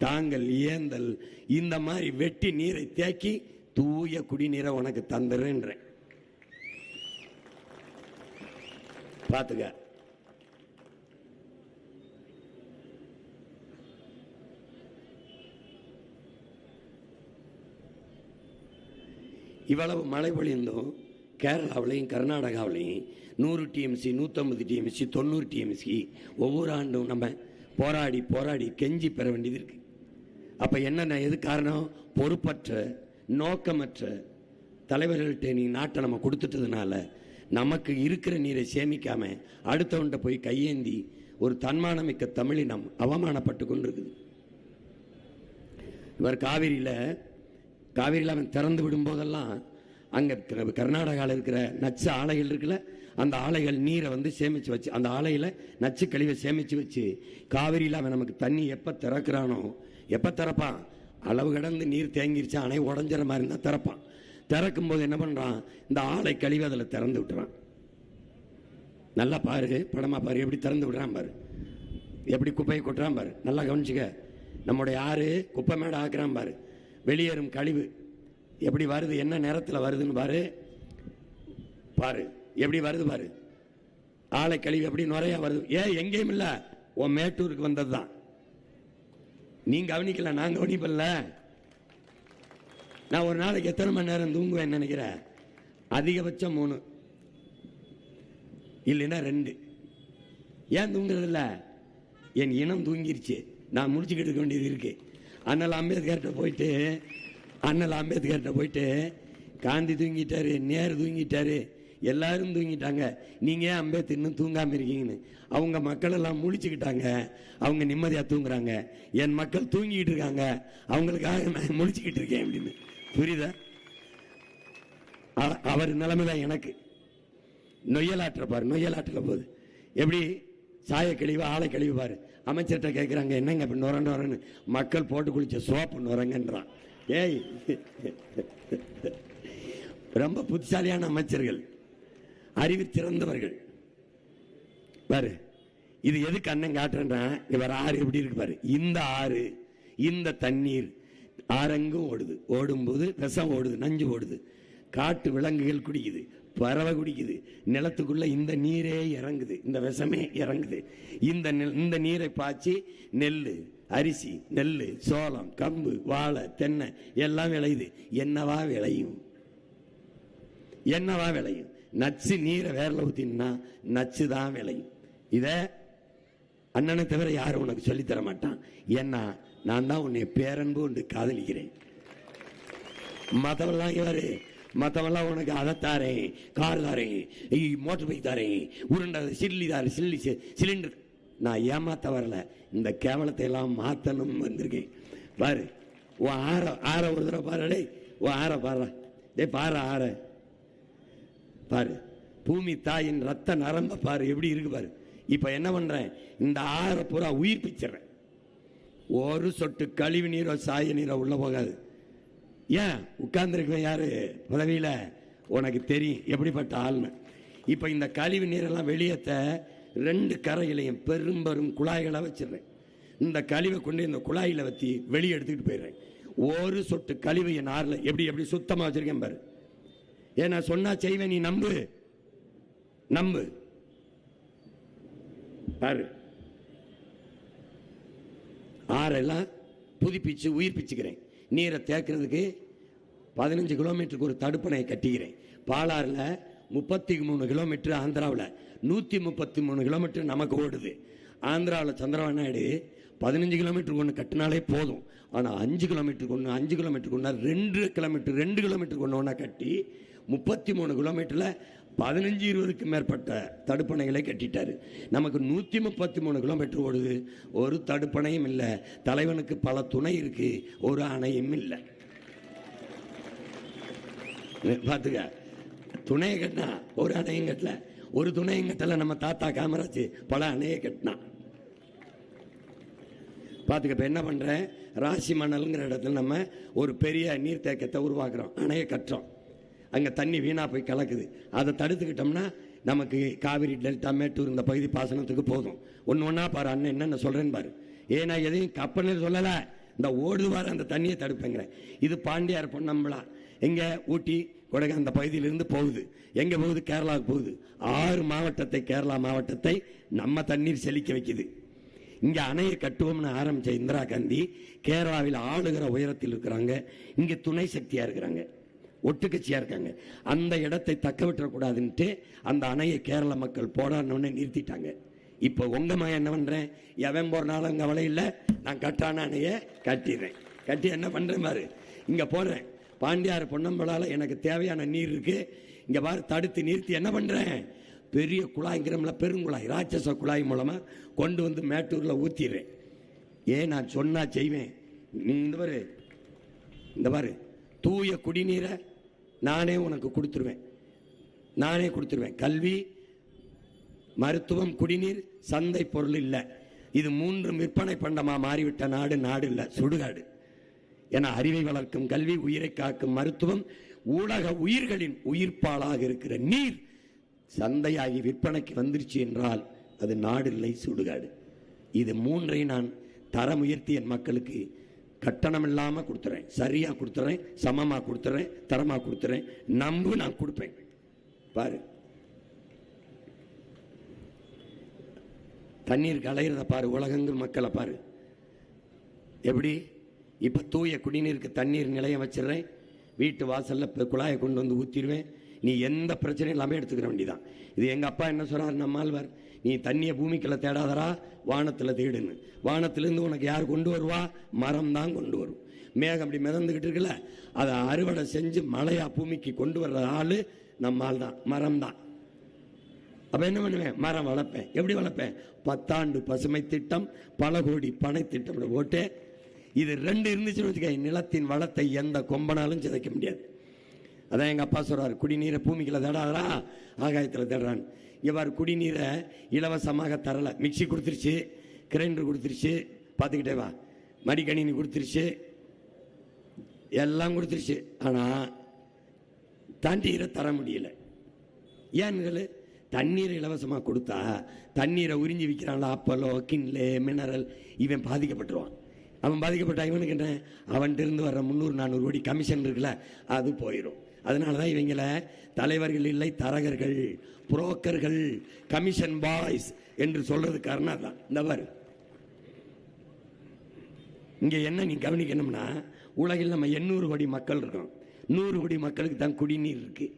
தாங்கல், ஏந்தல் இந்த மாதிரி வெட்டி நீரை தேக்கி தூய குடிநீரை உனக்கு தந்துடுறேன்றேன். பார்த்துக்க. இவ்வளவு மழை பொழிந்தும் கேரளாவிலையும் கர்நாடகாவிலையும் 100 டிஎம்சி 150 டிஎம்சி 90 டிஎம்சி ஒவ்வொரு ஆண்டும் நம்ம போராடி போராடி கெஞ்சி பெற வேண்டியது இருக்கு. அப்ப என்ன எது காரணம்? பொறுப்பற்ற நோக்கமற்ற தலைவர்கள்ட்ட நீ நாட்டை நம்ம கொடுத்துட்டதுனால நமக்கு இருக்கிற நீரை சேமிக்காம அடுத்தவன்கிட்ட போய் கையேந்தி ஒரு தன்மானமிக்க தமிழினம் அவமானப்பட்டு கொண்டிருக்குது. இவர் காவிரியில் அவன் திறந்து விடும் போதெல்லாம் அங்கே கர்நாடகாவில் இருக்கிற நச்சு ஆலைகள் இருக்குல்ல, அந்த ஆலைகள் நீரை வந்து சேமித்து வச்சு, அந்த ஆலையில் நச்சு கழிவை சேமித்து வச்சு காவிரியில் அவன் நமக்கு தண்ணி எப்போ திறக்கிறானோ, எப்போ திறப்பான், அளவு கடந்து நீர் தேங்கிருச்சு அணை உடஞ்சிற மாதிரி தான் திறப்பான். திறக்கும் போது என்ன பண்ணுறான், இந்த ஆலை கழிவை அதில் திறந்து விட்டுறான். நல்லா பாரு, படமா பாரு, எப்படி திறந்து விடுறான் பாரு, எப்படி குப்பையை கொட்டுறான் பாரு, நல்லா கவனிச்சுக்க. நம்முடைய ஆறு குப்பை மேடை ஆக்குறான் பாரு, வெளியேறும் கழிவு எப்படி வருது, என்ன நேரத்தில் வருதுன்னு பாரு, பாரு எப்படி வருது பாரு, ஆலை கழிவு எப்படி நுறையா வருது. எங்கேயும் இல்லை, உன் மேட்டூருக்கு வந்தது தான். நீங்க கவனிக்கல, நான் கவனிப்பல. நான் ஒரு நாளைக்கு எத்தனை மணி நேரம் தூங்குவேன் நினைக்கிறேன்? அதிகபட்சம் 3, இல்லைன்னா 2. ஏன் தூங்குறது இல்லை? என் இனம் தூங்கிருச்சு, நான் முடிச்சுக்கிட்டு இருக்க வேண்டியது இருக்கு. அண்ணல் அம்பேத்கர்கிட்ட போயிட்டு காந்தி தூங்கிட்டாரு, நேரு தூங்கிட்டாரு, எல்லாரும் தூங்கிட்டாங்க, நீங்க ஏன் அம்பேத்கர் இன்னும் தூங்காம இருக்கீங்கன்னு. அவங்க மக்கள் எல்லாம் முழிச்சுக்கிட்டாங்க, அவங்க நிம்மதியா தூங்குறாங்க. என் மக்கள் தூங்கிட்டு இருக்காங்க, அவங்களுக்காக நான் முழிச்சுக்கிட்டு இருக்கேன் அப்படின்னு. புரியுதா? அவர் நிலைமைதான் எனக்கு. நொய்யலாற்ற பாரு, நொய்யலாற்றில் போகுது எப்படி சாய கழிவு ஆலை கழிவு பாரு. அமைச்சர்கிட்ட கேட்குறாங்க, என்னங்க இப்ப நுரன்னு, மக்கள் போட்டு குளிச்ச சோப்பு நுரங்கன்றான். ஏய், ரொம்ப புத்திசாலியான அமைச்சர்கள், அறிவு சிறந்தவர்கள் பாரு. இது எதுக்கு அண்ணன் காட்டுறேன், இவர் ஆறு எப்படி இருக்கு பாரு. இந்த ஆறு, இந்த தண்ணீர் ஆறெங்கும் ஓடுது, ஓடும்போது விஷம் ஓடுது, நஞ்சு ஓடுது, காட்டு விலங்குகள் குடிக்குது, பறவை குடிக்குது, நிலத்துக்குள்ள இந்த நீரே இறங்குது, இந்த விஷமே இறங்குது. இந்த நீரை பாய்ச்சி நெல்லு, அரிசி, நெல்லு, சோளம், கம்பு, வாழை, தென்னை எல்லாம் விளையுது. என்னவா விளையும்? என்னவா விளையும்? நச்சு நீரை வேர்ல ஊத்தினா நச்சு தான் விளையும். இத அண்ணனை தவிர யாரும் உனக்கு சொல்லித்தர மாட்டான். ஏன்னா நான் தான் உன்னை பேரன்பு கொண்டு காதலிக்கிறேன். மத்தவெல்லாம் இவரு, மத்தவெல்லாம் உனக்கு அதை தாரேன், கார் தாரேன், மோட்டர் பைக் தாரேன், உருண்டை சில்லி தாரேன், சிலிண்டர். நான் ஏமாத்த வரல, இந்த கேவலத்தை எல்லாம் மாத்தணும் வந்திருக்கேன். பாரு, உன் ஆற ஒரு தடவை பாரு, உன் ஆற பாரு, பாரு ஆற பாரு, பூமி தாயின் ரத்த நரம்ப பாரு எப்படி இருக்கு பாரு. இப்ப என்ன பண்றேன், இந்த ஆற பூரா உயிர்ப்பிச்சிடறேன். ஒரு சொட்டு கழிவு நீரோ சாய நீரோ உள்ள போகாது. ஏன் உட்கார்ந்துருக்க யாரு பதவியில, உனக்கு தெரியும் எப்படிப்பட்ட ஆள்னு. இப்ப இந்த கழிவு நீரெல்லாம் வெளியேற்ற 2 கரைகளையும் பெரும் குழாய்களை வச்சிடுறேன். இந்த கழிவை கொண்டு இந்த குழாயில வச்சு வெளியே எடுத்துக்கிட்டு போயிடுறேன். ஒரு சொட்டு கழிவு என் ஆறுல எப்படி சுத்தமா வச்சிருக்கேன் பாரு. ஏன்னா சொன்னா செய்வேன், நீ நம்பு பாரு. ஆறெல்லாம் புதுப்பிச்சு உயிர்ப்பிச்சுக்கிறேன். நீரை தேக்கிறதுக்கு 15 கிலோமீட்டருக்கு ஒரு தடுப்பணையை கட்டிக்கிறேன். பாலாறுல 33 கிலோமீட்டர், ஆந்திராவில் 133 கிலோமீட்டர் நமக்கு ஓடுது. ஆந்திராவில் சந்திரபாபு நாயுடு 15 கிலோமீட்டருக்கு ஒன்று கட்டினாலே போதும். ஆனால் 5 கிலோமீட்டருக்கு ஒன்று, 5 கிலோமீட்டருக்கு ஒன்றா 2 கிலோமீட்டருக்கு ஒன்று கட்டி 33 கிலோமீட்டரில் 15-20க்கு மேற்பட்ட தடுப்பணைகளை கட்டிட்டாரு. நமக்கு 133 கிலோமீட்டர் ஓடுது, ஒரு தடுப்பணையும் இல்லை. தலைவனுக்கு பல துணை இருக்கு, ஒரு அணையும் இல்லை. பார்த்துக்க, துணையை கட்டினா ஒரு அணையும் கட்டல, ஒரு துணையும் கட்டல. நம்ம தாத்தா காமராஜ் பல அணையை கட்டினா. பார்த்துக்க, இப்போ என்ன பண்ணுறேன், ராசி மணல்ங்கிற இடத்துல நம்ம ஒரு பெரிய நீர்த்தேக்கத்தை உருவாக்குறோம், அணையை கட்டுறோம். அங்கே தண்ணி வீணாக போய் கலக்குது. அதை தடுத்துக்கிட்டோம்னா நமக்கு காவிரி டெல்டா மேட்டூர் இந்த பகுதி பாசனத்துக்கு போதும். ஒன்றா பாரு, அண்ணன் என்னென்ன சொல்கிறேன்னு பாரு. ஏன்னா எதையும் கப்பல்னு சொல்லலை, இந்த ஓடுவார அந்த தண்ணியை தடுப்பேங்கிறேன். இது பாண்டியார் பொன்னம்பலா, எங்கே ஊட்டி அந்த பகுதியிலிருந்து போகுது. எங்க போகுது? கேரளாவுக்கு போகுது. 6 மாவட்டத்தை, கேரளா மாவட்டத்தை நம்ம தண்ணீர் செழிக்க வைக்குது. இங்க அணையை கட்டுவோம்னு ஆரம்பிச்ச இந்திரா காந்தி கேரளாவில் ஆளுகிற உயரத்தில் இருக்கிறாங்க, இங்க துணை சக்தியா இருக்கிறாங்க, ஒட்டுக்கட்சியா இருக்காங்க. அந்த இடத்தை தக்க விட்டுறக்கூடாதுன்ட்டு அந்த அணையை கேரள மக்கள் போடான்னு நிறுத்திட்டாங்க. இப்ப உங்க மகன் என்ன பண்றேன், எவன் போறனாலும் அங்க அவளை இல்லை, நான் கட்டான அணையை கட்டிடுறேன். கட்டி என்ன பண்றேன் பாரு, இங்க போடுறேன். பாண்டியாறு பொன்னம்பலால எனக்கு தேவையான நீர் இருக்கு, இங்க பாரு தடுத்து நிறுத்தி என்ன பண்றேன், பெரிய குழாய்ங்கிறோம்ல, பெருங்குழாய், ராட்சச குழாய் மூலமா கொண்டு வந்து மேட்டூர்ல ஊத்திடுறேன். ஏன் நான் சொன்னா செய்வேன். நீ இந்த பாரு தூய குடிநீரை நானே உனக்கு கொடுத்துருவேன், நானே கொடுத்துருவேன். கல்வி, மருத்துவம், குடிநீர் சந்தை பொருள் இல்லை. இது 3 விற்பனை பண்டமா மாறிவிட்ட நாடு நாடு இல்லை, சுடுகாடு. என அறிவை வளர்க்கும் கல்வி, உயிரை காக்கும் மருத்துவம், ஊடக உயிர்களின் உயிர்ப்பாளாக இருக்கிற நீர் சந்தையாகி விற்பனைக்கு வந்துருச்சு என்றால் அது நாடு இல்லை, சுடுகாடு. இது 3ஐ நான் தரம் உயர்த்தி என் மக்களுக்கு கட்டணம் இல்லாம கொடுத்துறேன், சரியா கொடுத்துறேன், சமமா கொடுத்துறேன், தரமா கொடுத்துறேன். நம்பு, நான் கொடுப்பேன். பாரு தண்ணீர் கலையிறத பாரு, உலகங்கள் மக்களை பாரு எப்படி. இப்ப தூய குடிநீருக்கு தண்ணீர் நிலையம் வச்சிடறேன், வீட்டு வாசல்ல குழாயை கொண்டு வந்து ஊத்திடுவேன். நீ எந்த பிரச்சனையும் இல்லாம எடுத்துக்கிற வேண்டிதான். இது எங்க அப்பா என்ன சொல்றாரு, நம்மாழ்வார், நீ தண்ணியை பூமிக்குள்ள தேடாதரா, வானத்துல தேடுன்னு. வானத்திலிருந்து உனக்கு யார் கொண்டு வருவா? மரம் தான் கொண்டு வரும். மேகம் அப்படி மிதந்துகிட்டு இருக்குல்ல, அதை அறுவடை செஞ்சு மழையா பூமிக்கு கொண்டு வர்ற ஆளு நம்மால் தான், மரம் தான். அப்ப என்ன பண்ணுவேன், மரம் வளர்ப்பேன். எப்படி வளர்ப்பேன்? 10 ஆண்டு பசுமை திட்டம், பல கோடி பனை திட்டம் போட்டு. இது 2 இருந்துச்சுன்னு வச்சுக்க, நிலத்தின் வளத்தை எந்த கொம்பனாலும் சிதைக்க முடியாது. அதான் எங்க அப்பா சொல்றாரு, குடிநீரை பூமிக்குள்ள தேடாதரா, ஆகாயத்தில் தேடுறான். இவ்வாறு குடிநீரை இலவசமாக தரல. மிக்சி கொடுத்துருச்சு, கிரைண்டர் கொடுத்துருச்சு, பார்த்துக்கிட்டே வா, மடிக்கணினி கொடுத்துருச்சு, எல்லாம் கொடுத்துருச்சு. ஆனா தண்ணீரை தர முடியல. ஏன்னு, தண்ணீரை இலவசமா கொடுத்தா தண்ணீரை உறிஞ்சி விற்கிறான்ல, அப்பலோ, கின்லே, மினரல், இவன் பாதிக்கப்பட்டுருவான். அவன் பாதிக்கப்பட்ட இவனுக்கு என்ன, அவன்கிட்ட இருந்து வர்ற 300-400 கோடி கமிஷன் இருக்குல்ல, அது போயிடும். அதனாலதான் இவங்களை தலைவர்கள் இல்லை, தரகர்கள், புரோக்கர்கள், கமிஷன் பாய்ஸ் என்று சொல்றது காரணம் தான். இந்த பாரு, இங்க என்ன நீ கவனிக்கணும்னா, உலகில் நம்ம 800 கோடி மக்கள் இருக்கோம். 100 கோடி மக்களுக்கு தான் குடிநீர் இருக்கு.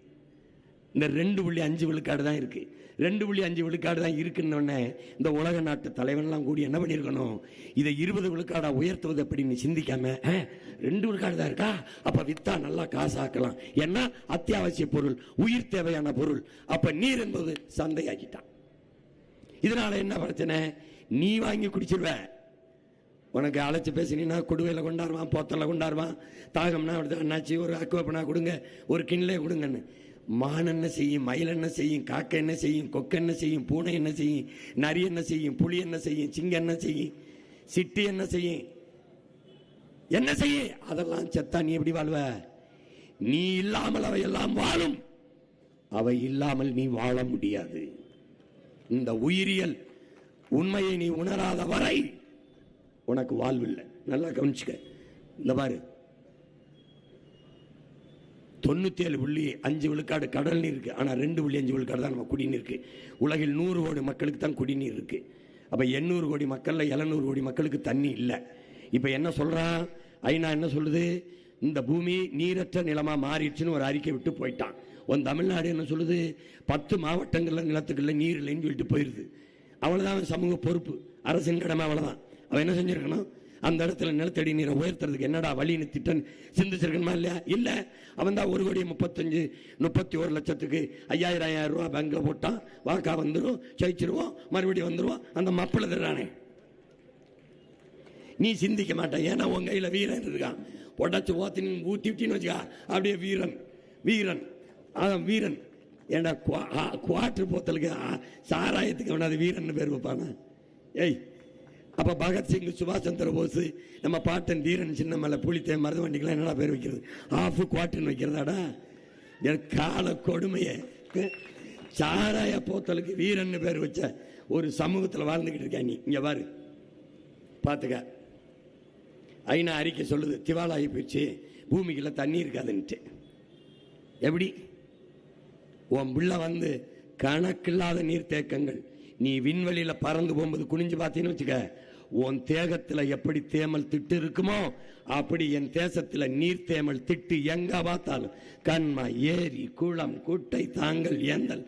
இந்த 2.5 விழுக்காடு தான் இருக்கு. 2.5 விழுக்காடு தான் இருக்குன்னு இந்த உலக நாட்டு தலைவன்லாம் கூடி என்ன பண்ணிருக்கணும், இதை 20 விழுக்காடா உயர்த்துவது அப்படின்னு சிந்திக்காம, 2 விழுக்காடு தான் இருக்கா, அப்ப வித்தா நல்லா காசு ஆக்கலாம், ஏன்னா அத்தியாவசிய பொருள், உயிர் தேவையான பொருள். அப்ப நீர் என்பது சந்தையாக்கிட்டான். இதனால என்ன பிரச்சனை, நீ வாங்கி குடிச்சிருவ. உனக்கு அழைச்சி பேசினா கொடுவையில கொண்டாடுவான், போத்தல கொண்டாடுவான். தாகம்னா அண்ணாச்சி ஒரு அக்குவப்பனா கொடுங்க, ஒரு கிண்ணிலே கொடுங்கன்னு. மான் என்ன செய்யும், மயில் என்ன செய்யும், காக்கை என்ன செய்யும், கொக்கு என்ன செய்யும், பூனை என்ன செய்யும், நரி என்ன செய்யும், புலி என்ன செய்யும், சிங்கம் என்ன செய்யும், சிட்டி என்ன செய்யும், என்ன செய்ய, அதெல்லாம் செத்தா நீ எப்படி வாழ்வ? நீ இல்லாமல் அவை எல்லாம் வாழும், அவை இல்லாமல் நீ வாழ முடியாது. இந்த உயிரியல் உண்மையை நீ உணராத வரை உனக்கு வாழ்வில்லை. நல்லா கவனிச்சுக்க. இந்த பாரு, 97.5 விழுக்காடு கடல் நீர் இருக்கு, ஆனா 2.5 விழுக்காடு தான் நம்ம குடிநீர் இருக்கு. உலகில் 100 கோடி மக்களுக்கு தான் குடிநீர் இருக்கு. அப்ப 800 கோடி மக்கள்ல 700 கோடி மக்களுக்கு தண்ணி இல்லை. இப்ப என்ன சொல்றான் ஐநா, என்ன சொல்லுது, இந்த பூமி நீரற்ற நிலமா மாறிடுச்சுன்னு ஒரு அறிக்கை விட்டு போயிட்டான். உன் தமிழ்நாடு என்ன சொல்லுது, 10 மாவட்டங்கள்ல நிலத்துக்குள்ள நீர் இல்லைன்னு சொல்லிட்டு போயிருது. அவ்வளவுதான் சமூக பொறுப்பு, அரசின் கடமை, அவ்வளவுதான். அவன் என்ன செஞ்சிருக்கணும், அந்த இடத்துல நிலத்தடி நீரை உயர்த்துறதுக்கு என்னடா வழின்னு திட்டம் சிந்திச்சிருக்கணுமா இல்லையா? இல்ல, அவன் தான் 1,35,31 லட்சத்துக்கு 5,000 ரூபாய் பேங்க்ல போட்டான். வாக்கா வந்துடும், ஜெயிச்சிருவோம், மறுபடியும் வந்துருவோம், அந்த மப்பிள தர்றானே. நீ சிந்திக்க மாட்டேன், ஏன்னா உன் கையில வீரன் இருக்கான். உடச்சு ஓத்தி ஊத்தின்னு வச்சுக்கா, அப்படியே வீரன் வீரன் அதான் வீரன். ஏன்னா குவாட்டர் போத்தலுக்கு சாராயத்துக்கு அவனாது வீரன் பேர் வைப்பானா? ஏய், அப்ப பகத்சிங், சுபாஷ் சந்திர போஸ், நம்ம பாட்டன் தீரன், சின்ன மலை, புலித்தே, மருது வண்டிக்கெல்லாம் என்னடா பேர் வைக்கிறது? ஆஃப் குவார்டர்னு வைக்கிறதாடா? கால கொடுமைய. சாராய போத்தலுக்கு வீரன் பேர் வச்ச ஒரு சமூகத்தில் வாழ்ந்துகிட்டு இருக்க நீ. இங்க பாரு, பாத்துக்க. ஐநா அறிக்கை சொல்லுது, திவாலாகி போயிடுச்சு, பூமிக்குள்ள தண்ணி இருக்காதுன்ட்டு. எப்படி உன் பிள்ளை வந்து கணக்கில்லாத நீர்த்தேக்கங்கள், நீ விண்வெளியில பறந்து போகும்போது குனிஞ்சு பார்த்தீங்கன்னு வச்சுக்க, உன் தேகத்தில் எப்படி தேமல் திட்டு இருக்குமோ அப்படி என் தேசத்தில் நீர்த்தேமல் திட்டு எங்க பார்த்தாலும் கண்மா, ஏரி, குளம், குட்டை, தாங்கல், ஏந்தல்,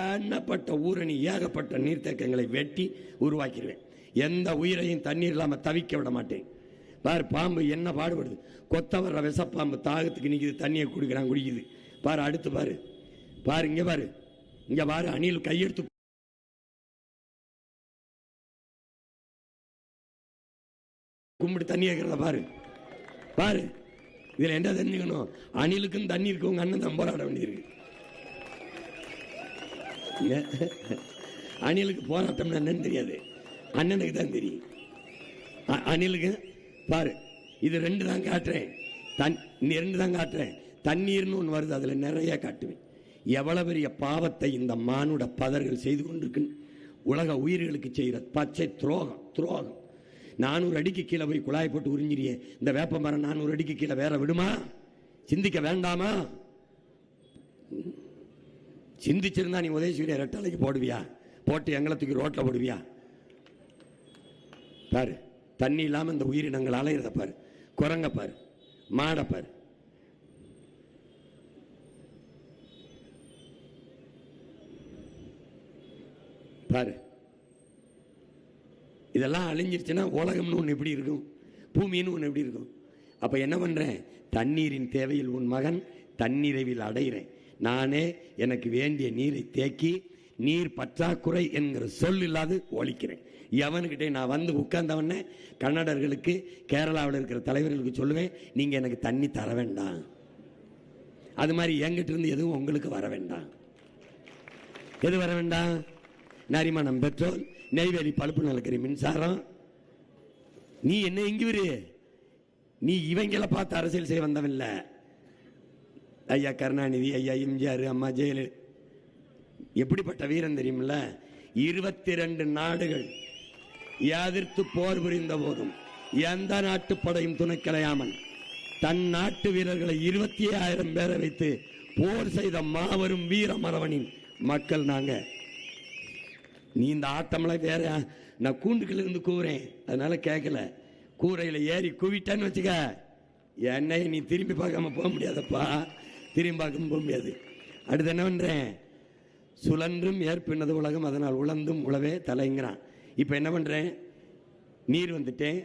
ஏன்னப்பட்ட ஊரணி, ஏகப்பட்ட நீர்த்தேக்கங்களை வெட்டி உருவாக்கிடுவேன். எந்த உயிரையும் தண்ணீர் இல்லாம தவிக்க விட மாட்டேன். பாரு, பாம்பு என்ன பாடுபடுது, கொத்த வர்ற விஷப்பாம்பு தாகத்துக்கு நிக்குது, தண்ணியை குடிக்கிறான், குடிக்குது. பாரு, அடுத்து பாரு, பாரு, இங்க பாரு, இங்க பாரு, அணில் கையெடுத்து கும்பிட்டு தண்ணி கேட்கறத பாரு. பாரு, இதுல என்ன தெரிஞ்சுக்கணும், அணிலுக்கும் தண்ணி இருக்கு, உங்க அண்ணன் தான் போராட வேண்டியிருக்கு. அணிலுக்கு போராட்டம் என்னன்னு தெரியாது, அண்ணனுக்கு தான் தெரியும். அணிலுக்கு பாரு, இது ரெண்டு தான் காட்டுறேன், ரெண்டு தான் காட்டுறேன். தண்ணீர்னு ஒன்று வருது, அதுல நிறைய காட்டுவேன். எவ்வளவு பெரிய பாவத்தை இந்த மானுட பதர்கள் செய்து கொண்டிருக்கு. உலக உயிர்களுக்கு செய்கிற பச்சை துரோகம், துரோகம். 400 அடிக்கு கீழே போய் குழாய் போட்டு உறிஞ்சிரியே, இந்த வேப்ப மரம் 400 அடிக்கு கீழே வேற விடுமா? சிந்திக்க வேண்டாமா? சிந்திச்சிருந்தா நீ உதயசூரிய ரெட்டாலைக்கு போடுவியா? போட்டு எங்களை தூக்கி ரோட்ல போடுவியா? பாரு, தண்ணி இல்லாம இந்த உயிரினங்கள் அலையிறத பாரு, குரங்க பாரு, மாட பாரு. பாரு, இதெல்லாம் அழிஞ்சிருச்சுன்னா உலகம்னு ஒன்று எப்படி இருக்கும், பூமின்னு ஒன்று எப்படி இருக்கும்? அப்ப என்ன பண்றேன், தண்ணீரின் தேவையில் உன் மகன் தன்னிறைவில் அடைகிறேன். நானே எனக்கு வேண்டிய நீரை தேக்கி நீர் பற்றாக்குறை என்கிற சொல் இல்லாது ஒழிக்கிறேன். எவனுக்கிட்டே நான் வந்து உட்கார்ந்தவன கன்னடர்களுக்கு, கேரளாவில் இருக்கிற தலைவர்களுக்கு சொல்லுவேன், நீங்க எனக்கு தண்ணி தர வேண்டாம். அது மாதிரி என்கிட்ட இருந்து எதுவும் உங்களுக்கு வர வேண்டாம். எது வர வேண்டாம்? நரிமணம் பெட்ரோல், நெய்வேலி பழுப்பு நிலக்கரி மின்சாரம். நீ என்ன இங்குவிரு, நீ இவங்களை பார்த்து அரசியல் செய்ய வந்தவன்ல. ஐயா கருணாநிதி, ஐயா எம்ஜிஆர், அம்மா ஜெயலலிதா எப்படிப்பட்ட வீரன் தெரியுமில்ல? 22 நாடுகள் எதிர்த்து போர் புரிந்த போதும் எந்த நாட்டு படையும் துணைக்கலையாமல் தன் நாட்டு வீரர்களை 27,000 பேரை வைத்து போர் செய்த மாபெரும் வீர மரவனின் மக்கள் நாங்க. நீ இந்த ஆட்டம்லாம் வேற, நான் கூண்டுக்குள்ள இருந்து கூறேன், அதனால கேட்கல. கூரையில ஏறி குவிட்டான்னு வச்சுக்க, என்னை நீ திரும்பி பார்க்காம போக முடியாதப்பா, திரும்பி பார்க்காம போக முடியாது. அடுத்து என்ன பண்றேன், சுழன்றும் ஏற்பினது உலகம், அதனால் உழந்தும் உழவே தலைங்கிறான். இப்ப என்ன பண்றேன், நீர் வந்துட்டேன்,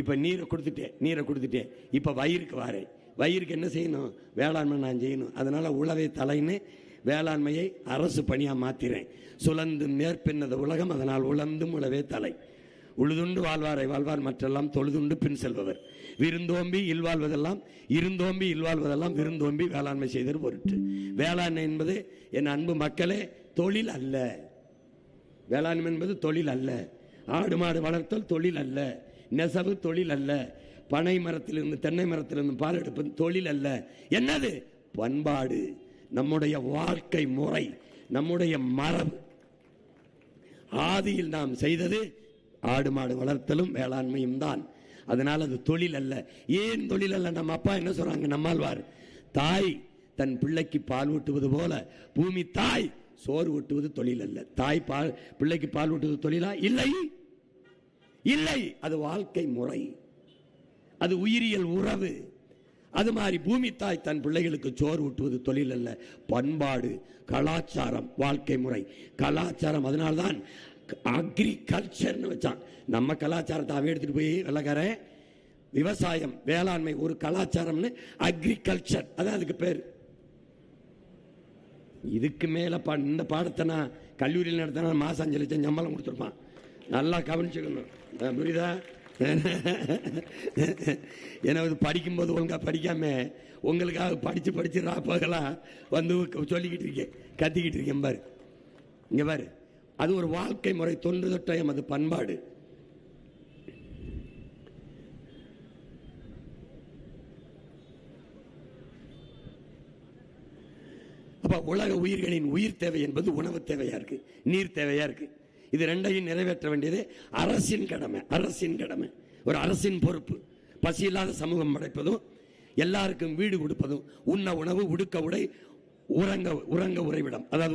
இப்ப நீரை கொடுத்துட்டேன், இப்ப வயிறுக்கு வாரேன். வயிறுக்கு என்ன செய்யணும், வேளாண்மை நான் செய்யணும். அதனால உழவே தலைன்னு வேளாண்மையை அரசு பணியா மாத்திரேன். சுழந்து மேற்பின்னது உலகம், அதனால் உழந்தும் உழவே தலை. உழுதுண்டு வாழ்வாரை வாழ்வார், மற்றெல்லாம் தொழுதுண்டு பின் செல்பவர். விருந்தோம்பி இல்வாழ்வதெல்லாம் இருந்தோம்பி இல்வாழ்வதெல்லாம் விருந்தோம்பி வேளாண்மை செய்தல் பொருட்டு. வேளாண்மை என்பது என் அன்பு மக்களே தொழில் அல்ல. வேளாண்மை என்பது தொழில் அல்ல. ஆடு மாடு வளர்த்தல் தொழில் அல்ல. நெசவு தொழில் அல்ல. பனை மரத்திலிருந்து தென்னை மரத்திலிருந்து பால் எடுப்பது தொழில் அல்ல. என்னது? பண்பாடு, நம்முடைய வாழ்க்கை முறை, நம்முடைய மரபு. ஆதியில் நாம் செய்தது ஆடு மாடு வளர்த்தலும் வேளாண்மையும் தான். அதனால் அது தொழில் அல்ல. ஏன் தொழில் அல்ல? நம்ம அப்பா என்ன சொல்றாங்க, நம்மாழ்வார், தாய் தன் பிள்ளைக்கு பால் ஊட்டுவது போல பூமி தாய் சோறு ஊட்டுவது தொழில் அல்ல. தாய் பால் பிள்ளைக்கு பால் ஊட்டுவது தொழிலா? இல்லை, இல்லை. அது வாழ்க்கை முறை, அது உயிரியல் உறவு. அது மாதிரி பூமி தாய் தன் பிள்ளைகளுக்கு சோறு ஊட்டுவது தொழில் அல்ல, பண்பாடு, கலாச்சாரம், வாழ்க்கை முறை. கலாச்சாரம், அதனால்தான் அக்ரிகல்ச்சர்னு வச்சான். நம்ம கலாச்சாரத்தை அவன் எடுத்துட்டு போய் வெள்ளக்கார விவசாயம் வேளாண்மை ஒரு கலாச்சாரம்னு அக்ரிகல்ச்சர், அதான் அதுக்கு பேர். இதுக்கு மேல இந்த பாடத்தை நான் கல்லூரியில் நடத்தினா மாசம் 5 லட்சம் சம்பளம் கொடுத்துருப்பான். நல்லா கவனிச்சுக்கணும், புரியுதா? ஏன்னா படிக்கும்போது ஒழுங்கா படிக்காம உங்களுக்காக படிச்சு படிச்சு ராப்பகலாம் வந்து சொல்லிக்கிட்டு இருக்கேன், கத்திக்கிட்டு இருக்கேன். பாரு, இங்க பாரு, அது ஒரு வாழ்க்கை முறை, தொன்று தொட்ட எமது பண்பாடு. அப்ப உலக உயிர்களின் உயிர் தேவை என்பது உணவு தேவையா இருக்கு, நீர் தேவையா இருக்கு. இது ரெண்டையும் நிறைவேற்ற வேண்டியது அரசின் கடமை. அரசின் கடமை, ஒரு அரசின் பொறுப்பு. பசி இல்லாத சமூகம் படைப்பதும் எல்லாருக்கும் வீடு கொடுப்பதும், உண்ண உணவு, உடுக்க உடை, உறங்க உறைவிடம், அதாவது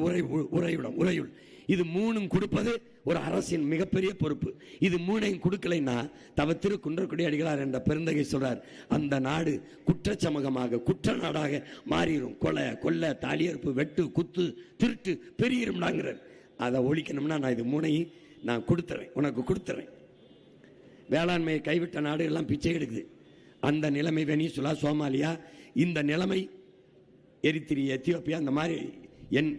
உறைவிடம், உறையுள், இது மூணும் கொடுப்பது ஒரு அரசின் மிகப்பெரிய பொறுப்பு. இது மூணையும் கொடுக்கலைன்னா தவ திரு குன்றக்குடி அடிகளார் என்ற பெருந்தகை சொல்றார், அந்த நாடு குற்றச்சமூகமாக, குற்ற நாடாக மாறிடும். கொலை, கொள்ளை, தாலியறுப்பு, வெட்டு, குத்து, திருட்டு பெருகிரும்டாங்கிறார். அதை ஒழிக்கணும்னா நான் இது மூணையும் நான் கொடுத்துறேன், உனக்கு கொடுத்துறேன். வேளாண்மையை கைவிட்ட நாடுகள்லாம் பிச்சை எடுக்குது. அந்த நிலைமை வெனிசுலா, சோமாலியா, இந்த நிலைமை எரித்திரியா, எத்தியோப்பியா, அந்த மாதிரி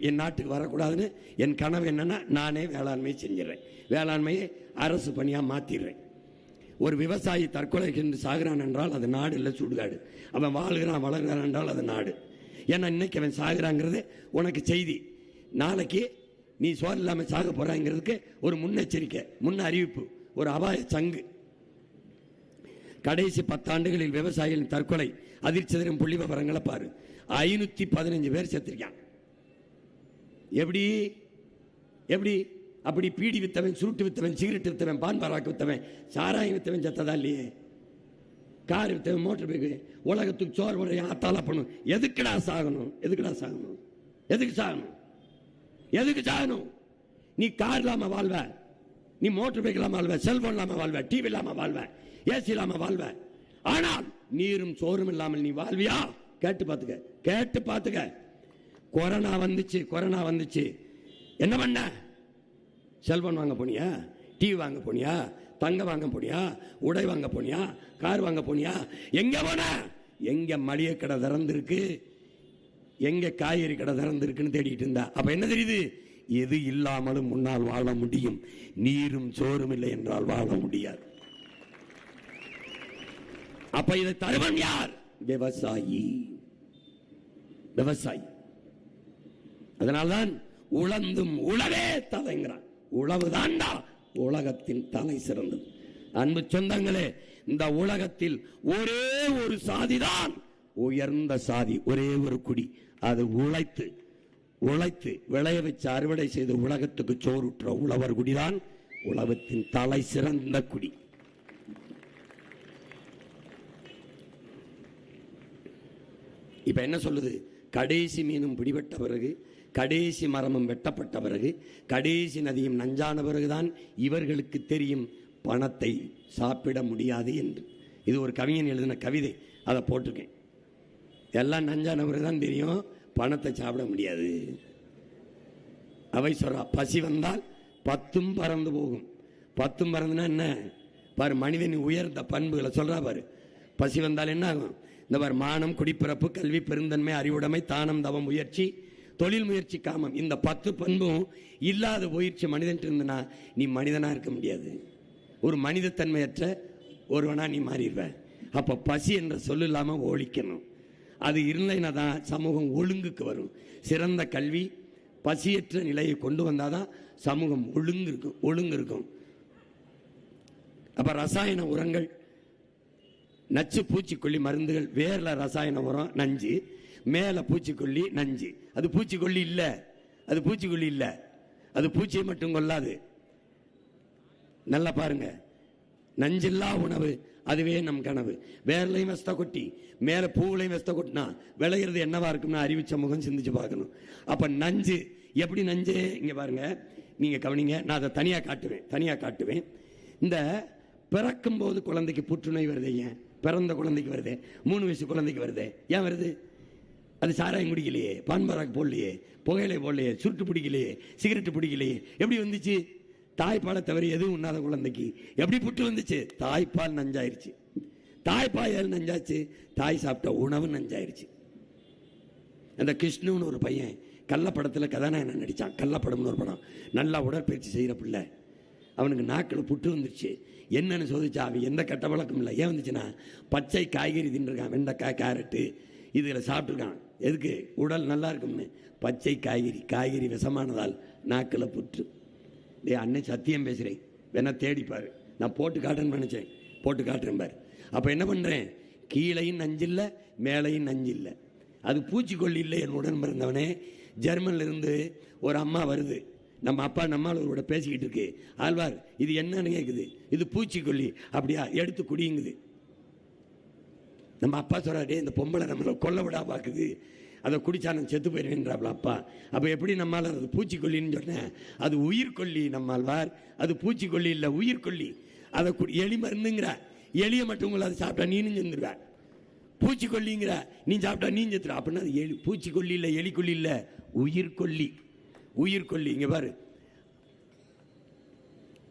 என் நாட்டுக்கு வரக்கூடாதுன்னு என் கனவு என்னன்னா, நானே வேளாண்மை செஞ்சிடறேன், வேளாண்மையை அரசு பணியாக மாற்றிடுறேன். ஒரு விவசாயி தற்கொலை என்று சாகிறான் என்றால் அது நாடு இல்லை, சுடுகாடு. அவன் வாழ்கிறான் வளர்கிறான் என்றால் அது நாடு. ஏன்னா இன்னைக்கு அவன் சாகிறாங்கிறது உனக்கு செய்தி, நாளைக்கு நீ சோறு இல்லாமல் சாக போறாங்கிறதுக்கு ஒரு முன்னெச்சரிக்கை, முன்ன அறிவிப்பு, ஒரு அபாய சங்கு. கடைசி 10 ஆண்டுகளில் விவசாயிகளின் தற்கொலை அதிர்ச்சி தரும் புள்ளி விவரங்களை பாரு. 515 பேர் செத்துருக்கான். எப்படி எப்படி அப்படி பீடி வித்தவன், சுருட்டு வித்தவன், சிகரெட் வித்தவன், பான் பராக்கு வித்தவன், சாராயம் வித்தவன் செத்ததா இல்லையே? கார் வித்தவன், மோட்டர் பைக்கு, உலகத்துக்கு சோறு முறையா அத்தாலா பண்ணும். எதுக்குடா சாகணும்? எதுக்குடா சாகணும்? எதுக்கு சாகணும்? எதுக்கு சாகணும்? நீ கார் இல்லாம வாழ்வ, நீ மோட்டர் பைக் இல்லாம வாழ்வ, செல்போன் இல்லாம வாழ்வ, டிவி இல்லாம வாழ்வ, ஏசி இல்லாம வாழ்வ. ஆனால் நீரும் சோறும் இல்லாமல் நீ வாழ்வியா? கேட்டு பாத்துக்க, கேட்டு பாத்துக்க. கொரோனா வந்துச்சு, என்ன பண்ண? செல்போன் வாங்க போனியா? டிவி வாங்க போனியா? தங்கம் வாங்க போனியா? உடை வாங்க போனியா? கார் வாங்க போனியா? எங்க போன? எங்க மளிகை கடை திறந்திருக்கு, எங்க காய்கறி கடை திறந்திருக்குன்னு தேடிட்டு இருந்தா. அப்ப என்ன தெரியுது? எது இல்லாமலும் முன்னால் வாழ முடியும், நீரும் சோறும் இல்லை என்றால் வாழ முடியாது. அப்ப இதை தருவன் யார்? விவசாயி. விவசாயி. அதனால்தான் உழந்தும் உழவே தலைங்கிறான். உழவு தாண்டா உலகத்தின் தலை சிறந்தது. அன்பு சொந்தங்களே, இந்த உலகத்தில் ஒரே ஒரு சாதிதான் உயர்ந்த சாதி, ஒரே ஒரு குடி. அது உழைத்து விளைய வச்சு அறுவடை செய்து உலகத்துக்கு சோறுற்ற உழவர் குடிதான் உலகத்தின் தலை சிறந்த குடி. இப்ப என்ன சொல்லுது? கடைசி மீனும் பிடிபட்ட பிறகு, கடைசி மரமும் வெட்டப்பட்ட பிறகு, கடைசி நதியும் நஞ்சான பிறகுதான் இவர்களுக்கு தெரியும் பணத்தை சாப்பிட முடியாது என்று. இது ஒரு கவிஞன் எழுதின கவிதை, அதை போட்டிருக்கேன். எல்லாம் நஞ்சான பிறகுதான் தெரியும் பணத்தை சாப்பிட முடியாது. அவை சொல்றா, பசி வந்தால் 10 பறந்து போகும். 10 பறந்துனா என்ன பாரு, மனிதனின் உயர்ந்த பண்புகளை சொல்றா பாரு. பசி வந்தால் என்ன ஆகும்? இந்த மாதிரி மானம், குடிப்பிறப்பு, கல்வி, பெருந்தன்மை, அறிவுடைமை, தானம், தவம், முயற்சி, தொழில் முயற்சி, காமம், இந்த 10 பண்பும் இல்லாத முயற்சி மனிதன் இருந்தனா நீ மனிதனா இருக்க முடியாது. ஒரு மனிதத்தன்மையற்ற ஒருவனா நீ மாறிடுவ. அப்ப பசி என்ற சொல்லு இல்லாம ஒழிக்கணும். அது இல்லைன்னா தான் சமூகம் ஒழுங்குக்கு வரும். சிறந்த கல்வி பசியற்ற நிலையை கொண்டு வந்தாதான் சமூகம் ஒழுங்கு இருக்கும். அப்ப ரசாயன உரங்கள், நச்சு பூச்சிக்கொல்லி மருந்துகள், வேர்ல ரசாயன உரம் நஞ்சு, மேல பூச்சிக்கொல்லி நஞ்சு. அது பூச்சிக்கொல்லி இல்ல, அது பூச்சிக்கொல்லி இல்ல, அது பூச்சியை மட்டும் கொள்ளாது. நல்லா பாருங்க, நஞ்சில்லா உணவு அதுவே நம் கனவு. வேர்லையும் வெஸ்த கொட்டி மேல பூவுலையும் வெஸ்த கொட்டினா விளையிறது என்னவா இருக்கும்னா அறிவு சமூகம் சிந்திச்சு பார்க்கணும். அப்ப நஞ்சு எப்படி நஞ்சு? இங்க பாருங்க, நீங்க கவனிங்க, நான் அதை தனியா காட்டுவேன். இந்த பிறக்கும் போது குழந்தைக்கு புற்றுநோய் வருது. ஏன்? பிறந்த குழந்தைக்கு வருது, 3 வயசு குழந்தைக்கு வருது. ஏன் வருது? அது சாராயம் குடிக்கலையே, பான்பராக்கு போடலையே, புகையிலை போடலையே, சுருட்டு பிடிக்கலையே, சிகரெட்டு பிடிக்கலையே. எப்படி வந்துச்சு? தாய்ப்பாலை தவிர எதுவும் உண்ணாத குழந்தைக்கு எப்படி புற்று வந்துச்சு? தாய்ப்பால் நஞ்சாயிருச்சு. தாய்ப்பால் நஞ்சாச்சு, தாய் சாப்பிட்ட உணவு நஞ்சாயிருச்சு. அந்த கிருஷ்ணுன்னு ஒரு பையன் கள்ளப்படத்தில் கதாநாயகன் நடித்தான். கள்ளப்படம்னு ஒரு படம், நல்லா உடற்பயிற்சி செய்கிற பிள்ளை. அவனுக்கு நாக்கில் புற்று வந்துருச்சு. என்னன்னு சோதிச்சா அவன் எந்த கெட்ட பழக்கம் இல்லை. ஏன் வந்துச்சுன்னா பச்சை காய்கறி தின்றுருக்கான். வெண்டைக்காய், கேரட்டு இதில் சாப்பிட்ருக்கான். எதுக்கு? உடல் நல்லா இருக்கும்னு. பச்சை காய்கறி விஷமானதால் நாக்கில் புற்று. அண்ணன் சத்தியம் பேசுகிறேன், வேணா தேடிப்பாரு. நான் போட்டு காட்டுறேன்னு நினைச்சேன், போட்டு காட்டுறேன் பாரு. அப்போ என்ன பண்ணுறேன்? கீழையும் நஞ்சில்லை, மேலையும் நஞ்சில்லை. அது பூச்சிக்கொல்லி இல்லை. என் உடன் பிறந்தவனே, ஜெர்மன்ல இருந்து ஒரு அம்மா வருது. நம்ம அப்பா நம்மளோட பேசிக்கிட்டு இருக்கு. ஆழ்வார், இது என்னன்னு கேட்குது. இது பூச்சிக்கொல்லி. அப்படியா? எடுத்து குடிங்குது. நம்ம அப்பா சொல்றாரு, இந்த பொம்பளை நம்மளை கொல்ல விடா பார்க்குது, அதை குடிச்சா நான் செத்து போயிடுவேன்றாப்ல அப்பா. அப்போ எப்படி நம்மால் அது பூச்சிக்கொல்லின்னு சொன்னேன், அது உயிர்கொல்லி நம்மால்வார், அது பூச்சிக்கொல்லி இல்லை உயிர்கொல்லி. அதை எலி மருந்துங்கிற, எலியை மட்டும் உங்களை அதை சாப்பிட்டா நீனும் செந்துருவ. பூச்சிக்கொல்லிங்கிற, நீ சாப்பிட்டா நீ செத்துற. அப்படின்னா அது பூச்சிக்கொல்லி இல்லை, எலிக்கொல்லி இல்லை, உயிர்கொல்லி. உயிர்கொல்லி. இங்கே பாரு,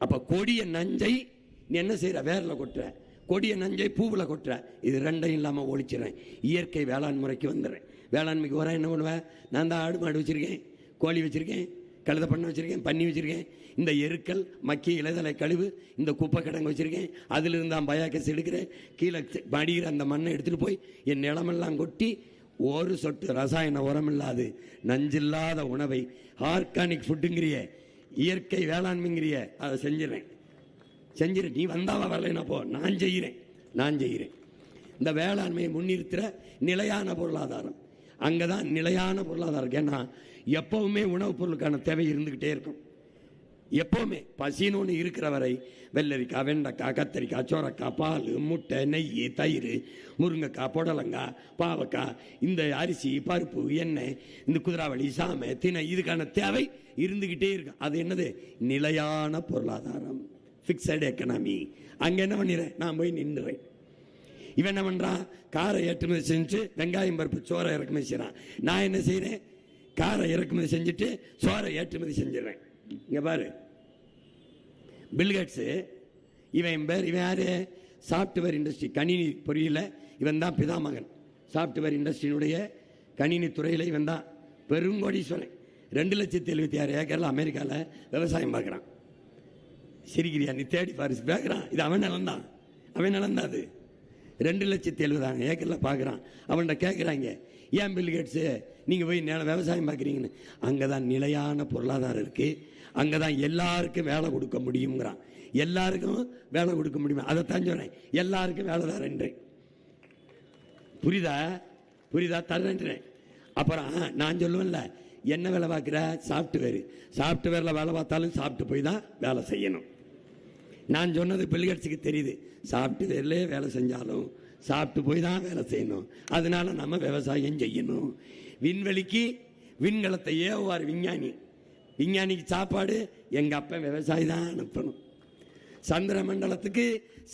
அப்போ கொடிய நஞ்சை நீ என்ன செய்யற, வேரில் கொட்டுற, கொடிய நஞ்சை பூவில் கொட்டுற. இது ரெண்டையும் இல்லாமல் ஒழிச்சிடறேன். இயற்கை வேளாண் முறைக்கு வந்துடுறேன். வேளாண்மைக்கு வர என்ன பண்ணுவேன், நான் தான் ஆடு மாடு வச்சுருக்கேன், கோழி வச்சுருக்கேன், கழுத பண்ணை வச்சுருக்கேன், பன்னி வச்சுருக்கேன். இந்த எருக்கள் மக்கிய இலைதலை கழிவு, இந்த குப்பை கிடங்கு வச்சுருக்கேன். அதிலிருந்து தான் பயாக்கஸ் எடுக்கிறேன். கீழே மடிகிற அந்த மண்ணை எடுத்துகிட்டு போய் என் நிலமெல்லாம் கொட்டி ஒரு சொட்டு ரசாயன உரம் இல்லாது நஞ்சில்லாத உணவை ஆர்கானிக் ஃபுட்டுங்கிறிய, இயற்கை வேளாண்மைங்கிறிய, அதை செஞ்சிடறேன். நீ வந்தாவா வரலைன்னா போ, நான் செய்கிறேன். இந்த வேளாண்மையை முன்னிறுத்துற நிலையான பொருளாதாரம், அங்கே தான் நிலையான பொருளாதாரம். ஏன்னா எப்பவுமே உணவுப் பொருளுக்கான தேவை இருந்துக்கிட்டே இருக்கும். எப்பவுமே பசின்னு ஒன்று இருக்கிற வரை வெள்ளரிக்காய், வெண்டைக்காய், கத்தரிக்காய், சோரக்காய், பால், முட்டை, நெய், தயிர், முருங்கைக்காய், புடலங்காய், பாவக்காய், இந்த அரிசி, பருப்பு, எண்ணெய், இந்த குதிராவளி, சாமை, திணை, இதுக்கான தேவை இருந்துக்கிட்டே இருக்கு. அது என்னது, நிலையான பொருளாதாரம், ஃபிக்ஸட் எக்கனாமி. அங்கே என்ன பண்ணிடுறேன், நான் போய் நின்றுறேன். இவன் என்ன பண்றான், காரை ஏற்றுமதி செஞ்சு வெங்காயம் பருப்பு சோறை இறக்குமதி செய்யறான். நான் என்ன செய்யறேன், காரை இறக்குமதி செஞ்சுட்டு சோறை ஏற்றுமதி செஞ்சிடறேன். இங்க பாரு, பில்கேட்ஸ், இவன் யாரு, சாப்ட்வேர் இண்டஸ்ட்ரி, கணினி பொறியியல இவன் தான் பிதாமகன். சாப்ட்வேர் இண்டஸ்ட்ரியினுடைய கணினி துறையில் இவன் தான் பெருங்கோடீஸ்வரன். 2,76,000 ஏக்கர்ல அமெரிக்காவில் விவசாயம் பார்க்குறான். சிரிக்கிறியா, நீ தேடி பாரு, பார்க்குறான். இது அவன் நிலம்தான், அது 2,70,000 ஏக்கர்ல பார்க்குறான். அவன்கிட்ட கேட்குறாங்க, ஏன் பில்கேட்ஸு நீங்கள் போய் விவசாயம் பார்க்குறீங்கன்னு. அங்கே தான் நிலையான பொருளாதாரம் இருக்குது, அங்கே தான் எல்லாருக்கும் வேலை கொடுக்க முடியுங்கிறான். எல்லாருக்கும் வேலை கொடுக்க முடியுமா, அதைத்தான் சொல்கிறேன், எல்லாருக்கும் வேலை தரேன்றேன். புரியுதா தரேன்றேன். அப்புறம் நான் சொல்லுவேன்ல, என்ன வேலை பார்க்குற, சாஃப்ட்வேரில் வேலை பார்த்தாலும் சாப்பிட்டு போய் தான் வேலை செய்யணும். நான் சொன்னது பில்கேட்ஸுக்கு தெரியுது, சாஃப்ட்வேர்லேயே வேலை செஞ்சாலும் சாப்பிட்டு போய் தான் வேலை செய்யணும். அதனால நம்ம விவசாயம் செய்யணும். விண்வெளிக்கு விண்கலத்தை ஏவுவார் விஞ்ஞானிக்கு சாப்பாடு எங்கள் அப்பன் விவசாயி தான் அனுப்பணும். சந்திர மண்டலத்துக்கு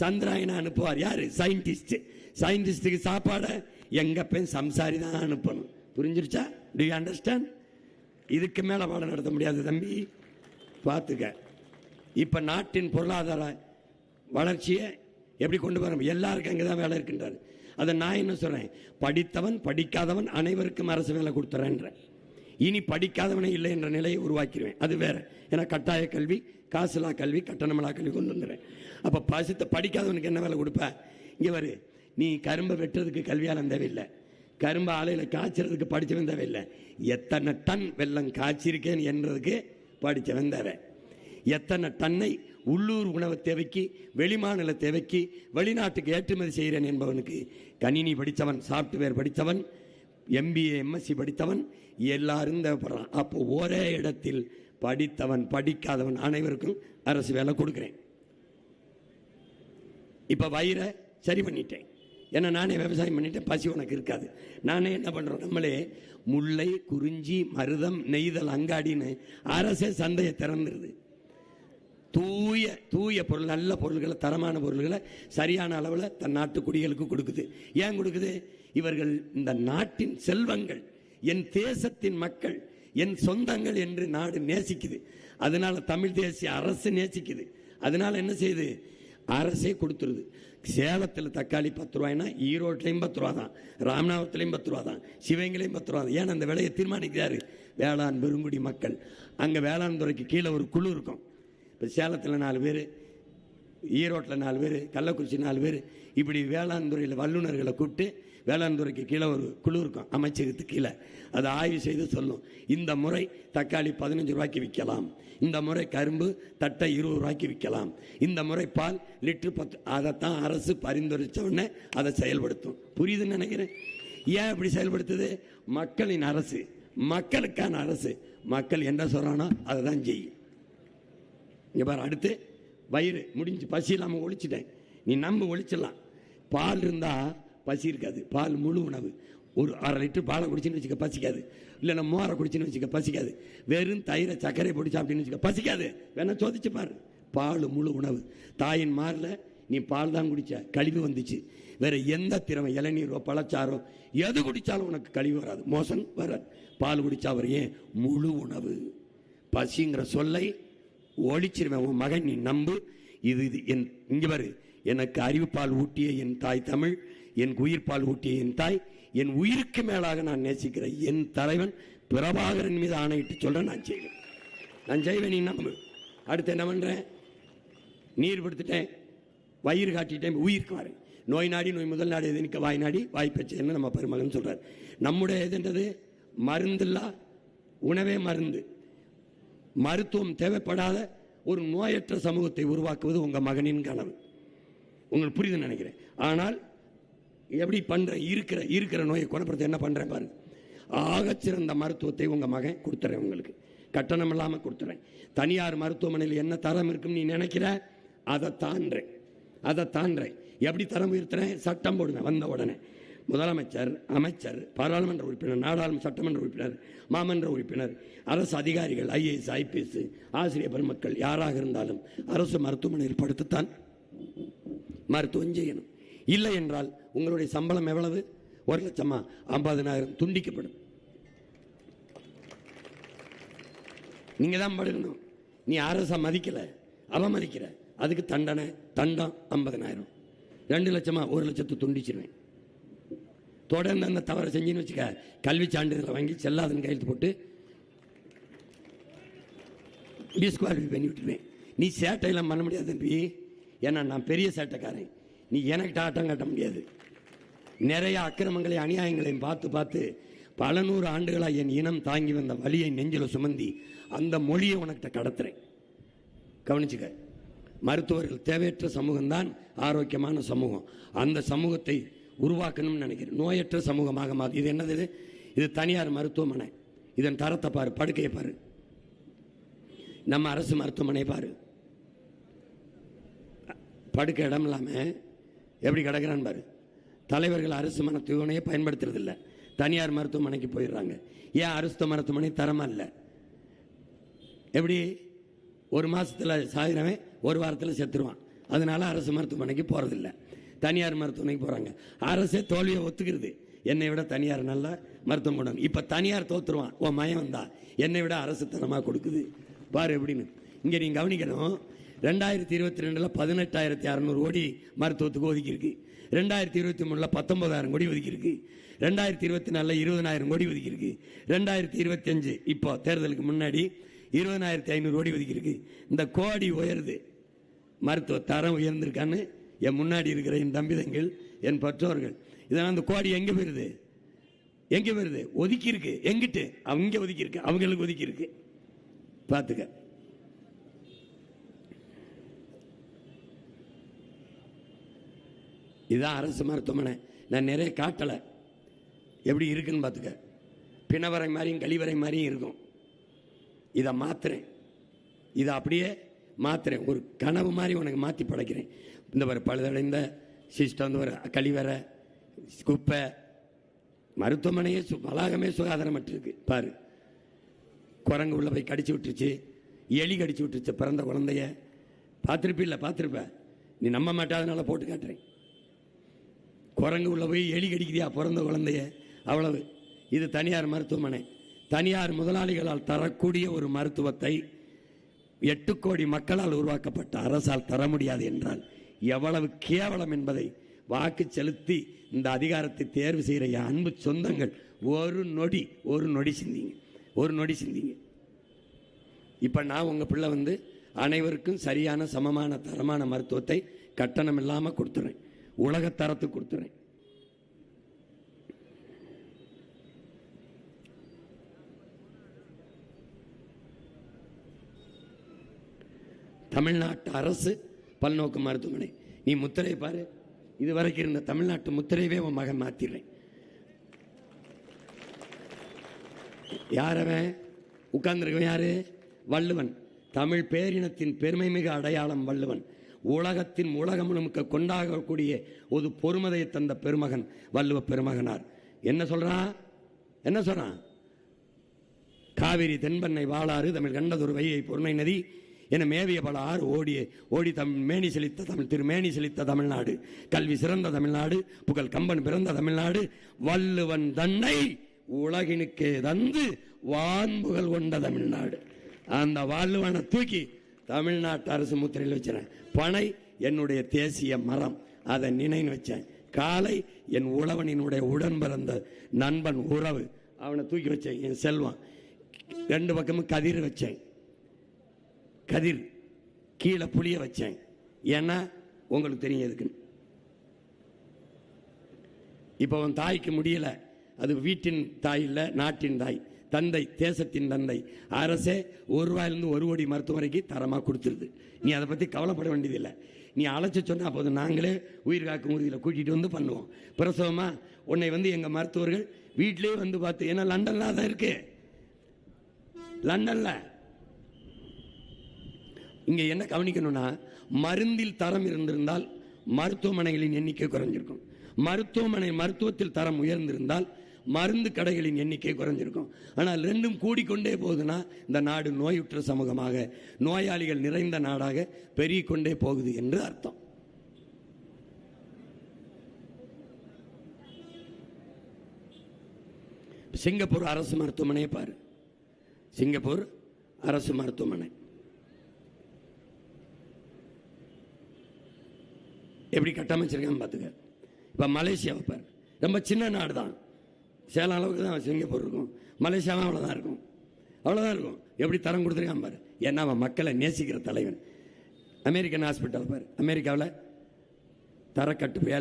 சந்திராயனை அனுப்புவார் யாரு, சயின்டிஸ்டுக்கு சாப்பாடை எங்கள் அப்பன் சம்சாரி தான் அனுப்பணும். புரிஞ்சிருச்சா? Do you understand? இதுக்கு மேலே பாடம் நடத்த முடியாது தம்பி, பார்த்துக்க. இப்போ நாட்டின் பொருளாதார வளர்ச்சியை எப்படி கொண்டு வர, எல்லாருக்கும் அங்கே தான் வேலை இருக்கின்றாரு. அதை நான் என்ன சொல்கிறேன், படித்தவன் படிக்காதவன் அனைவருக்கும் அரசு வேலை கொடுத்துறேன்ற. இனி படிக்காதவனே இல்லை என்ற நிலையை உருவாக்கிடுவேன். அது வேற, ஏன்னா கட்டாய கல்வி, காசுலா கல்வி, கட்டணமில்லா கல்வி கொண்டு வந்துடுறேன். அப்போ படிக்காதவனுக்கு என்ன வேலை கொடுப்ப? இங்கே வரு, நீ கரும்பை வெட்டுறதுக்கு கல்வியாளம் தேவையில்லை, கரும்பு ஆலையில் காய்ச்சறதுக்கு படித்தவன் தேவையில்லை, எத்தனை டன் வெள்ளம் காய்ச்சிருக்கேன்னு என்றதுக்கு படித்தவன் தேவை. எத்தனை டன்னை உள்ளூர் உணவு தேவைக்கு, வெளிமாநில தேவைக்கு, வெளிநாட்டுக்கு ஏற்றுமதி செய்கிறேன் என்பவனுக்கு கணினி படித்தவன், சாப்ட்வேர் படித்தவன், MBA MSc படித்தவன் எல்லாரும் தேவைப்படுறான். அப்போ ஒரே இடத்தில் படித்தவன் படிக்காதவன் அனைவருக்கும் அரசு வேலை கொடுக்குறேன். இப்போ வயிறை சரி பண்ணிட்டேன், ஏன்னா நானே விவசாயம் பண்ணிட்டேன், பசி உனக்கு இருக்காது. நானே என்ன பண்ணுறோம், நம்மளே முல்லை, குறிஞ்சி, மருதம், நெய்தல், அங்காடின்னு அரசே சந்தையை திறந்துருது. தூய பொருள், நல்ல பொருள்களை, தரமான பொருள்களை சரியான அளவில் தன் நாட்டு குடிகளுக்கு கொடுக்குது. ஏன் கொடுக்குது? இவர்கள் இந்த நாட்டின் செல்வங்கள், என் தேசத்தின் மக்கள், என் சொந்தங்கள் என்று நாடு நேசிக்குது. அதனால தமிழ் தேசிய அரசு நேசிக்குது. அதனால என்ன செய்யுது, அரசே கொடுத்துருது. சேலத்தில் தக்காளி 10 ரூபாய்னா ஈரோட்லையும் 10 ரூபா தான், ராமநாதத்துலையும் 10 ரூபா தான், சிவகங்கையிலையும் 10 ரூபா தான். ஏன் அந்த விலையை தீர்மானிக்கிறாரு வேளாண் பெருங்குடி மக்கள். அங்கே வேளாண் துறைக்கு கீழே ஒரு குழு இருக்கும். இப்போ சேலத்தில் 4 பேர், ஈரோட்டில் 4 பேர், கள்ளக்குறிச்சி 4 பேர், இப்படி வேளாண் துறையில் வல்லுநர்களை கூப்பிட்டு வேளாண் துறைக்கு கீழே ஒரு குழு இருக்கும், அமைச்சகத்துக்கு கீழே. அதை ஆய்வு செய்து சொல்லும், இந்த முறை தக்காளி 15 ரூபாய்க்கு விற்கலாம், இந்த முறை கரும்பு தட்டை 20 ரூபாய்க்கு விற்கலாம், இந்த முறை பால் லிட்டர் 10. அதைத்தான் அரசு பரிந்துரைச்ச உடனே அதை செயல்படுத்தும். புரியுதுன்னு நினைக்கிறேன். ஏன் இப்படி செயல்படுத்துது? மக்களின் அரசு, மக்களுக்கான அரசு. மக்கள் என்ன சொல்றானோ அதை தான் செய்யும். இங்கே பாரு, அடுத்து வயிறு முடிஞ்சு, பசி இல்லாமல் ஒழிச்சிட்டேன், நீ நம்ப ஒழிச்சிடலாம். பால் இருந்தால் பசி இருக்காது. பால் முழு உணவு. ஒரு 1/2 லிட்டர் பாலை குடிச்சுன்னு வச்சுக்க பசிக்காது. இல்லைன்னா மோரை குடிச்சுன்னு வச்சுக்க பசிக்காது. வெறும் தயிரை சர்க்கரை போட்டு சாப்பிட்டுன்னு வச்சுக்க பசிக்காது. வேணா சோதிச்சு பாரு. பால் முழு உணவு. தாயின் மாரில் நீ பால் தான் குடிச்ச, கழிவு வந்துச்சு. வேற எந்த திறமை, இளநீரோ பழச்சாரோ எது குடித்தாலும் உனக்கு கழிவு வராது, மோசம் வராது. பால் குடிச்சா அவர் ஏன் முழு உணவு. பசிங்கிற சொல்லை ஒழிச்சிருவேன். உன் மகன் நீ நம்பு. இது என் இங்க வரு. எனக்கு அறிவுப்பால் ஊட்டிய என் தாய் தமிழ், என் உயிர்ப்பால் ஊட்டிய என் தாய், என் உயிருக்கு மேலாக நான் நேசிக்கிற என் தலைவன் பிரபாகரன் மீது ஆணையிட்டு சொல்றேன். நான் செய்வேன். நீ நம்பு. அடுத்து என்ன பண்றேன்? நீர் படுத்துட்டேன், வயிறு காட்டிட்டேன், உயிருக்கு வரேன். நோய் நாடி நோய் முதல் நாடு எதுனிக்க வாய் நாடி வாய்ப்பேச்சு நம்ம பெருமகன் சொல்றார். நம்முடைய எதுன்றது மருந்தில்லா உணவே மருந்து. மருத்துவம் தேவைப்படாத ஒரு நோயற்ற சமூகத்தை உருவாக்குவது உங்க மகனின் கனவு. உங்களுக்கு புரியுதுன்னு நினைக்கிறேன். ஆனால் எப்படி பண்ற? இருக்கிற நோயை குணப்படுத்த என்ன பண்றேன் பாருங்க. ஆகச்சிறந்த மருத்துவத்தை உங்க மகன் கொடுத்துறேன். உங்களுக்கு கட்டணம் இல்லாம கொடுத்துறேன். தனியார் மருத்துவமனையில் என்ன தரம் இருக்குன்னு நீ நினைக்கிற அதை தாண்டேன். எப்படி தரம் உயர்த்துறேன்? சட்டம் போடுவேன். வந்த உடனே முதலமைச்சர், அமைச்சர், பாராளுமன்ற உறுப்பினர், நாடாளுமன்ற சட்டமன்ற உறுப்பினர், மாமன்ற உறுப்பினர், அரசு அதிகாரிகள், IAS, IPS, ஆசிரியர் பெருமக்கள் யாராக இருந்தாலும் அரசு மருத்துவமனையில் படுத்துத்தான் மருத்துவம் செய்யணும். இல்லை என்றால் உங்களுடைய சம்பளம் எவ்வளவு? 1 லட்சமா? 50,000 துண்டிக்கப்படும். நீங்க தான் படுக்கணும். நீ அரச மதிக்கல, அவமதிக்கிற, அதுக்கு தண்டனை, தண்டம் 50,000. 2 லட்சமா? 1 லட்சத்தை துண்டிச்சிருவேன். தொடர்ந்து அந்த தவறை செஞ்சுன்னு வச்சுக்க, கல்வி சான்றிதழை வாங்கி செல்லாதன்னு கையெழுத்து போட்டு டிஸ்குவாலிஃபை பண்ணி விட்டுருவேன். நீ சேட்டையெல்லாம் பண்ண முடியாது தம்பி. ஏன்னா நான் பெரிய சேட்டைக்காரன். நீ எனக்கு ஆட்டம் காட்ட முடியாது. நிறைய அக்கிரமங்களை அநியாயங்களையும் பார்த்து பல 100 ஆண்டுகளாக என் இனம் தாங்கி வந்த வலியை நெஞ்சில சுமந்தி அந்த மொழியை உனக்கிட்ட கடத்துறேன். கவனிச்சுக்க. மருத்துவர்கள் தேவையற்ற சமூகம்தான் ஆரோக்கியமான சமூகம். அந்த சமூகத்தை உருவாக்கணும்னு நினைக்கிறேன். நோயற்ற சமூகமாக மாறி. இது என்னது? இது தனியார் மருத்துவமனை. இதன் தரத்தை பாரு, படுக்கையை பாரு. நம்ம அரசு மருத்துவமனை பாரு, படுக்க இடம் இல்லாம எப்படி கிடக்கிறான்னு பாரு. தலைவர்கள் அரசு மருத்துவமனையை பயன்படுத்துறது இல்லை, தனியார் மருத்துவமனைக்கு போயிடுறாங்க. ஏன் அரசு மருத்துவமனை தரமா இல்லை? எப்படி? 1 மாசத்துல சாகிறவன் 1 வாரத்தில் செத்துருவான். அதனால அரசு மருத்துவமனைக்கு போறதில்லை, தனியார் மருத்துவமனைக்கு போறாங்க. அரசே தோல்வியை ஒத்துக்கிறது. என்னை விட தனியார் நல்லா மருத்துவம் கொண்டு. இப்ப தனியார் தோத்துருவான். உன் மயம் வந்தா என்னை விட அரசு தரமா கொடுக்குது பாரு எப்படின்னு. இங்க நீங்க கவனிக்கணும். 2022 18,600 கோடி மருத்துவத்துக்கு ஒதுக்கி இருக்கு. 2023 19,000 கோடி ஒதுக்கி இருக்கு. 2024 20,000 கோடி ஒதுக்கி இருக்கு. 2025 இப்போ தேர்தலுக்கு முன்னாடி 20,500 கோடி ஒதுக்கி இருக்கு. இந்த கோடி உயருது. மருத்துவ தரம் உயர்ந்திருக்கான்னு என் முன்னாடி இருக்கிற என் தம்பிதங்கள், என் பெற்றோர்கள், இதெல்லாம் அந்த கோடி எங்க போயிருது? ஒதுக்கி இருக்கு. எங்கிட்டு? அவங்க ஒதுக்கி இருக்கு, அவங்களுக்கு ஒதுக்கி இருக்கு. பார்த்துக்க. இதுதான் அரசு மருத்துவமனை. நான் நிறைய காட்டலை, எப்படி இருக்குன்னு பார்த்துக்க. பிணவரை மாதிரியும் கழிவறை மாதிரியும் இருக்கும். இதை மாத்துறேன், இதை அப்படியே மாத்துறேன். ஒரு கனவு மாதிரி உனக்கு மாற்றி படைக்கிறேன். இந்த ஒரு பழுதடைந்த சிஸ்டம், ஒரு கழிவறை, குப்பை, மருத்துவமனையே வளாகமே சுகாதாரமற்று இருக்கு பாரு. குரங்கு உள்ள போய் கடிச்சு விட்டுருச்சு, எலி கடிச்சு விட்டுருச்சு பிறந்த குழந்தைய. பார்த்துருப்ப. நீ நம்ப மாட்டாதனால போட்டு காட்டுறேன். குரங்கு உள்ள போய் எலி கடிக்கிறியா பிறந்த குழந்தைய? அவ்வளவு. இது தனியார் மருத்துவமனை. தனியார் முதலாளிகளால் தரக்கூடிய ஒரு மருத்துவத்தை 8 கோடி மக்களால் உருவாக்கப்பட்ட அரசால் தர முடியாது என்றால் எவ்வளவு கேவலம் என்பதை வாக்கு செலுத்தி இந்த அதிகாரத்தை தேர்வு செய்கிற அன்பு சொந்தங்கள் ஒரு நொடி சிந்திங்க. இப்ப நான் உங்க பிள்ளை வந்து அனைவருக்கும் சரியான சமமான தரமான மருத்துவத்தை கட்டணம் இல்லாம கொடுத்துறேன், உலக தரத்துக்கு கொடுத்துறேன். தமிழ்நாட்டு அரசு பல்நோக்கு மருத்துவமனை. நீ முத்திரை பாரு. இதுவரைக்கும் இருந்த தமிழ்நாட்டு முத்திரையவே உன் மகன் மாத்திடுறேன். யாரவன் உட்கார்ந்துருக்கவன்? யாரு? வள்ளுவன். தமிழ் பேரினத்தின் பெருமை மிகு அடையாளம் வள்ளுவன். உலகம் முழுக்க கொண்டாடக்கூடிய ஒரு பொறுமதையை தந்த பெருமகன் வள்ளுவ பெருமகனார். என்ன சொல்றான்? காவிரி தென்பண்ணை வாளாறு தமிழ் கண்டதொரு வையை பொருணை நதி என மேவிய பல ஆறு ஓடி மேனி செழித்த தமிழ்நாடு, கல்வி சிறந்த தமிழ்நாடு, புகழ் கம்பன் பிறந்த தமிழ்நாடு, வள்ளுவன் தன்னை உலகினுக்கே தந்து வான்புகழ் கொண்ட தமிழ்நாடு. அந்த வள்ளுவனை தூக்கி தமிழ்நாட்டு அரசு முத்திரையில் வச்சேன். பனை என்னுடைய தேசிய மரம், அதை நினைவு வச்சேன். காலை என் உழவனினுடைய உடன் பிறந்த நண்பன் உறவு, அவனை தூக்கி வச்சேன். என் செல்வம். ரெண்டு பக்கமும் கதிர் வச்சேன். கதிர் கீழே புளிய வச்சேன். ஏன்னா உங்களுக்கு தெரியும் எதுக்கு. இப்போ அவன் தாய்க்கு முடியல, அது வீட்டின் தாய் இல்லை, நாட்டின் தாய், தந்தை, தேசத்தின் தந்தை. அரசே ₹1 1 கோடி மருத்துவமனைக்கு தரமாக கொடுத்துருது. நீ அதை பற்றி கவலைப்பட வேண்டியதில்லை. நீ அழைச்சி சொன்னா போதும், நாங்களே உயிர் காக்கும் ஊர்தியில் கூட்டிகிட்டு வந்து பண்ணுவோம். பிரசவமா உன்னை எங்கள் மருத்துவர்கள் வீட்டிலே பார்த்து, ஏன்னா லண்டன்ல தான் இருக்கு. லண்டன்ல இங்க என்ன கவனிக்கணும்னா, மருந்தில் தரம் இருந்திருந்தால் மருத்துவமனைகளின் எண்ணிக்கை குறைஞ்சிருக்கும். மருத்துவத்தில் தரம் உயர்ந்திருந்தால் மருந்து கடைகளின் எண்ணிக்கை குறைஞ்சிருக்கும். ஆனால் ரெண்டும் கூடிக்கொண்டே போகுதுன்னா இந்த நாடு நோயுற்ற சமூகமாக, நோயாளிகள் நிறைந்த நாடாக பெருகிக்கொண்டே போகுது என்று அர்த்தம். சிங்கப்பூர் அரசு மருத்துவமனையை பாரு. சிங்கப்பூர் அரசு மருத்துவமனை எப்படி கட்டமைச்சிருக்கான்னு பார்த்துக்க. இப்போ மலேசியாவை பாரு, ரொம்ப சின்ன நாடு தான், சேலம் அளவுக்கு தான் சிங்கப்பூர் இருக்கும். மலேசியாவும் அவ்வளோதான் இருக்கும். எப்படி தரம் கொடுத்துருக்கான் பாரு. ஏன்னா அவன் மக்களை நேசிக்கிற தலைவன். அமெரிக்கன் ஹாஸ்பிட்டல் பாரு, அமெரிக்காவில் தரக்கட்டு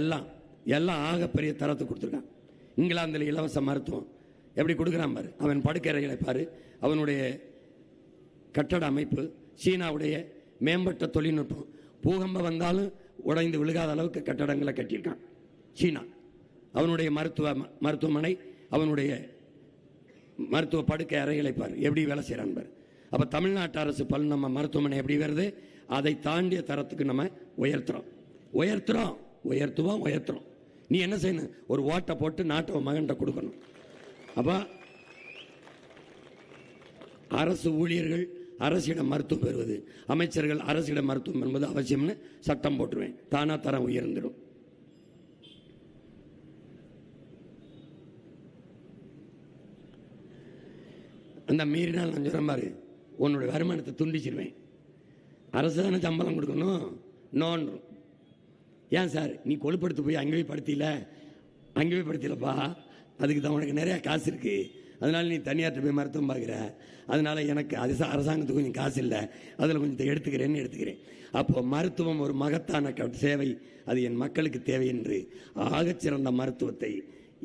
எல்லாம் ஆகப்பெரிய தரத்தை கொடுத்துருக்கான். இங்கிலாந்தில் இலவச மருத்துவம் எப்படி கொடுக்குறான் பாரு. அவன் படுக்கறைகளை பாரு, அவனுடைய கட்டட அமைப்பு, சீனாவுடைய மேம்பட்ட தொழில்நுட்பம். பூகம்பம் வந்தாலும் உடைந்து விழுகாத அளவுக்கு கட்டடங்களை கட்டியிருக்கான் சீனா. அவனுடைய மருத்துவமனை, அவனுடைய மருத்துவ படுக்கை அறைகளை பாரு, எப்படி வேலை செய்யறான் பாரு. அப்ப தமிழ்நாட்டு அரசு நம்ம மருத்துவமனை எப்படி வருது, அதை தாண்டிய தரத்துக்கு நம்ம உயர்த்துவோம். நீ என்ன செய்யணும், ஒரு ஓட்டை போட்டு நாட்டை மகன்கிட்ட கொடுக்கணும். அப்ப அரசு ஊழியர்கள் அரசிடம் மருத்துவம் பெறுவது, அமைச்சர்கள் அரசிடம் மருத்துவம் என்பது அவசியம்னு சட்டம் போட்டுருவேன். தானா தரம் உயர்ந்துடும். அந்த மீறினால் நான் சொல்றேன் பாரு, உன்னுடைய வருமானத்தை துண்டிச்சிருவேன். அரசு தானே சம்பளம் கொடுக்கணும். நோன்றும் ஏன் சார் நீ கொழுப்படுத்து போய் அங்கே போய் படுத்தலப்பா, அதுக்கு தான் உனக்கு நிறைய காசு இருக்கு, அதனால நீ தனியார்ட்ட போய் மருத்துவம் பார்க்குற, அதனால எனக்கு அது அரசாங்கத்துக்கு கொஞ்சம் காசு இல்லை, அதில் கொஞ்சம் எடுத்துக்கிறேன். அப்போ மருத்துவம் ஒரு மகத்தான சேவை, அது என் மக்களுக்கு தேவை என்று ஆகச்சிறந்த மருத்துவத்தை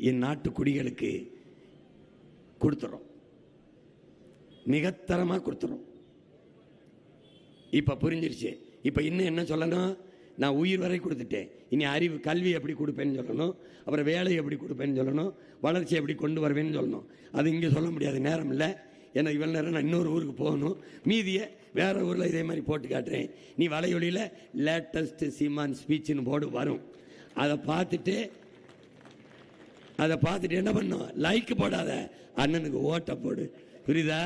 என் நாட்டு குடிகளுக்கு கொடுத்துறோம், மிகத்தரமாக கொடுத்துறோம். இப்போ புரிஞ்சிருச்சு. இப்போ இன்னும் என்ன சொல்லணும், நான் உயிர் வரை கொடுத்துட்டேன், இனி அறிவு கல்வி எப்படி கொடுப்பேன்னு சொல்லணும், அப்புறம் வேலை எப்படி கொடுப்பேன்னு சொல்லணும், வளர்ச்சி எப்படி கொண்டு வருவேன்னு சொல்லணும். அது இங்கே சொல்ல முடியாது, நேரம் இல்லை. ஏன்னா இவ்வளோ நேரம் நான் இன்னொரு ஊருக்கு போகணும், மீதியை வேற ஊரில் இதே மாதிரி போட்டு காட்டுறேன். நீ வலையொலியில் லேட்டஸ்ட் சீமான் ஸ்பீச்சுன்னு போர்டு வரும், அதை பார்த்துட்டு என்ன பண்ணும், லைக் போடாத, அண்ணனுக்கு ஓட்ட போடு. புரியுதா?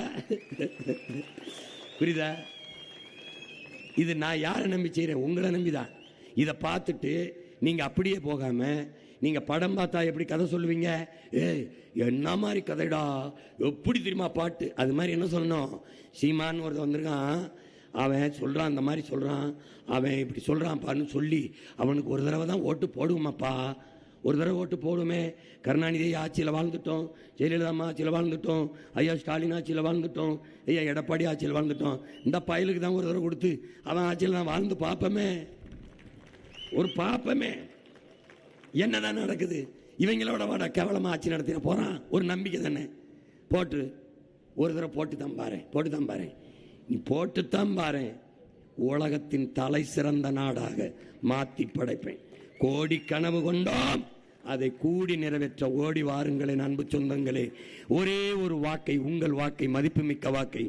இது நான் யாரை நம்பி செய்கிறேன், உங்களை நம்பிதான். இதை பார்த்துட்டு நீங்க அப்படியே போகாம, நீங்க படம் பார்த்தா எப்படி கதை சொல்லுவீங்க, என்ன மாதிரி கதைடா, எப்படி தெரியுமா பாட்டு, அது மாதிரி என்ன சொல்லணும். சீமான் ஒருத்தர் வந்திருக்கான், அவன் சொல்றான், அந்த மாதிரி சொல்றான், அவன் இப்படி சொல்றான் பாருன்னு சொல்லி அவனுக்கு ஒரு தடவை தான் ஓட்டு போடுவோமாப்பா, ஒரு தடவை ஓட்டு போடுமே. கருணாநிதி ஆட்சியில் வாழ்ந்துட்டோம், ஜெயலலிதா ஆட்சியில் வாழ்ந்துட்டோம், ஐயா ஸ்டாலின் ஆட்சியில் வாழ்ந்துட்டோம், ஐயா எடப்பாடி ஆட்சியில் வாழ்ந்துட்டோம். இந்த பயலுக்கு தான் ஒரு தடவை கொடுத்து அவன் ஆட்சியில் தான் வாழ்ந்து பார்ப்போமே, என்னதான் நடக்குது. இவங்களோட வாட கேவலமா ஆட்சி நடத்தின போறான், ஒரு நம்பிக்கை தானே. போட்டு ஒரு தடவை போட்டு தான் பாரு, நீ போட்டுத்தான் பாரு. உலகத்தின் தலை சிறந்த நாடாக மாற்றி படைப்பேன். கோடி கனவு கொண்டோம், அதை கூடி நிறைவேற்ற ஓடி வாருங்களேன் அன்பு சொந்தங்களே. ஒரே ஒரு வாக்கை, உங்கள் வாக்கை, மதிப்புமிக்க வாக்கை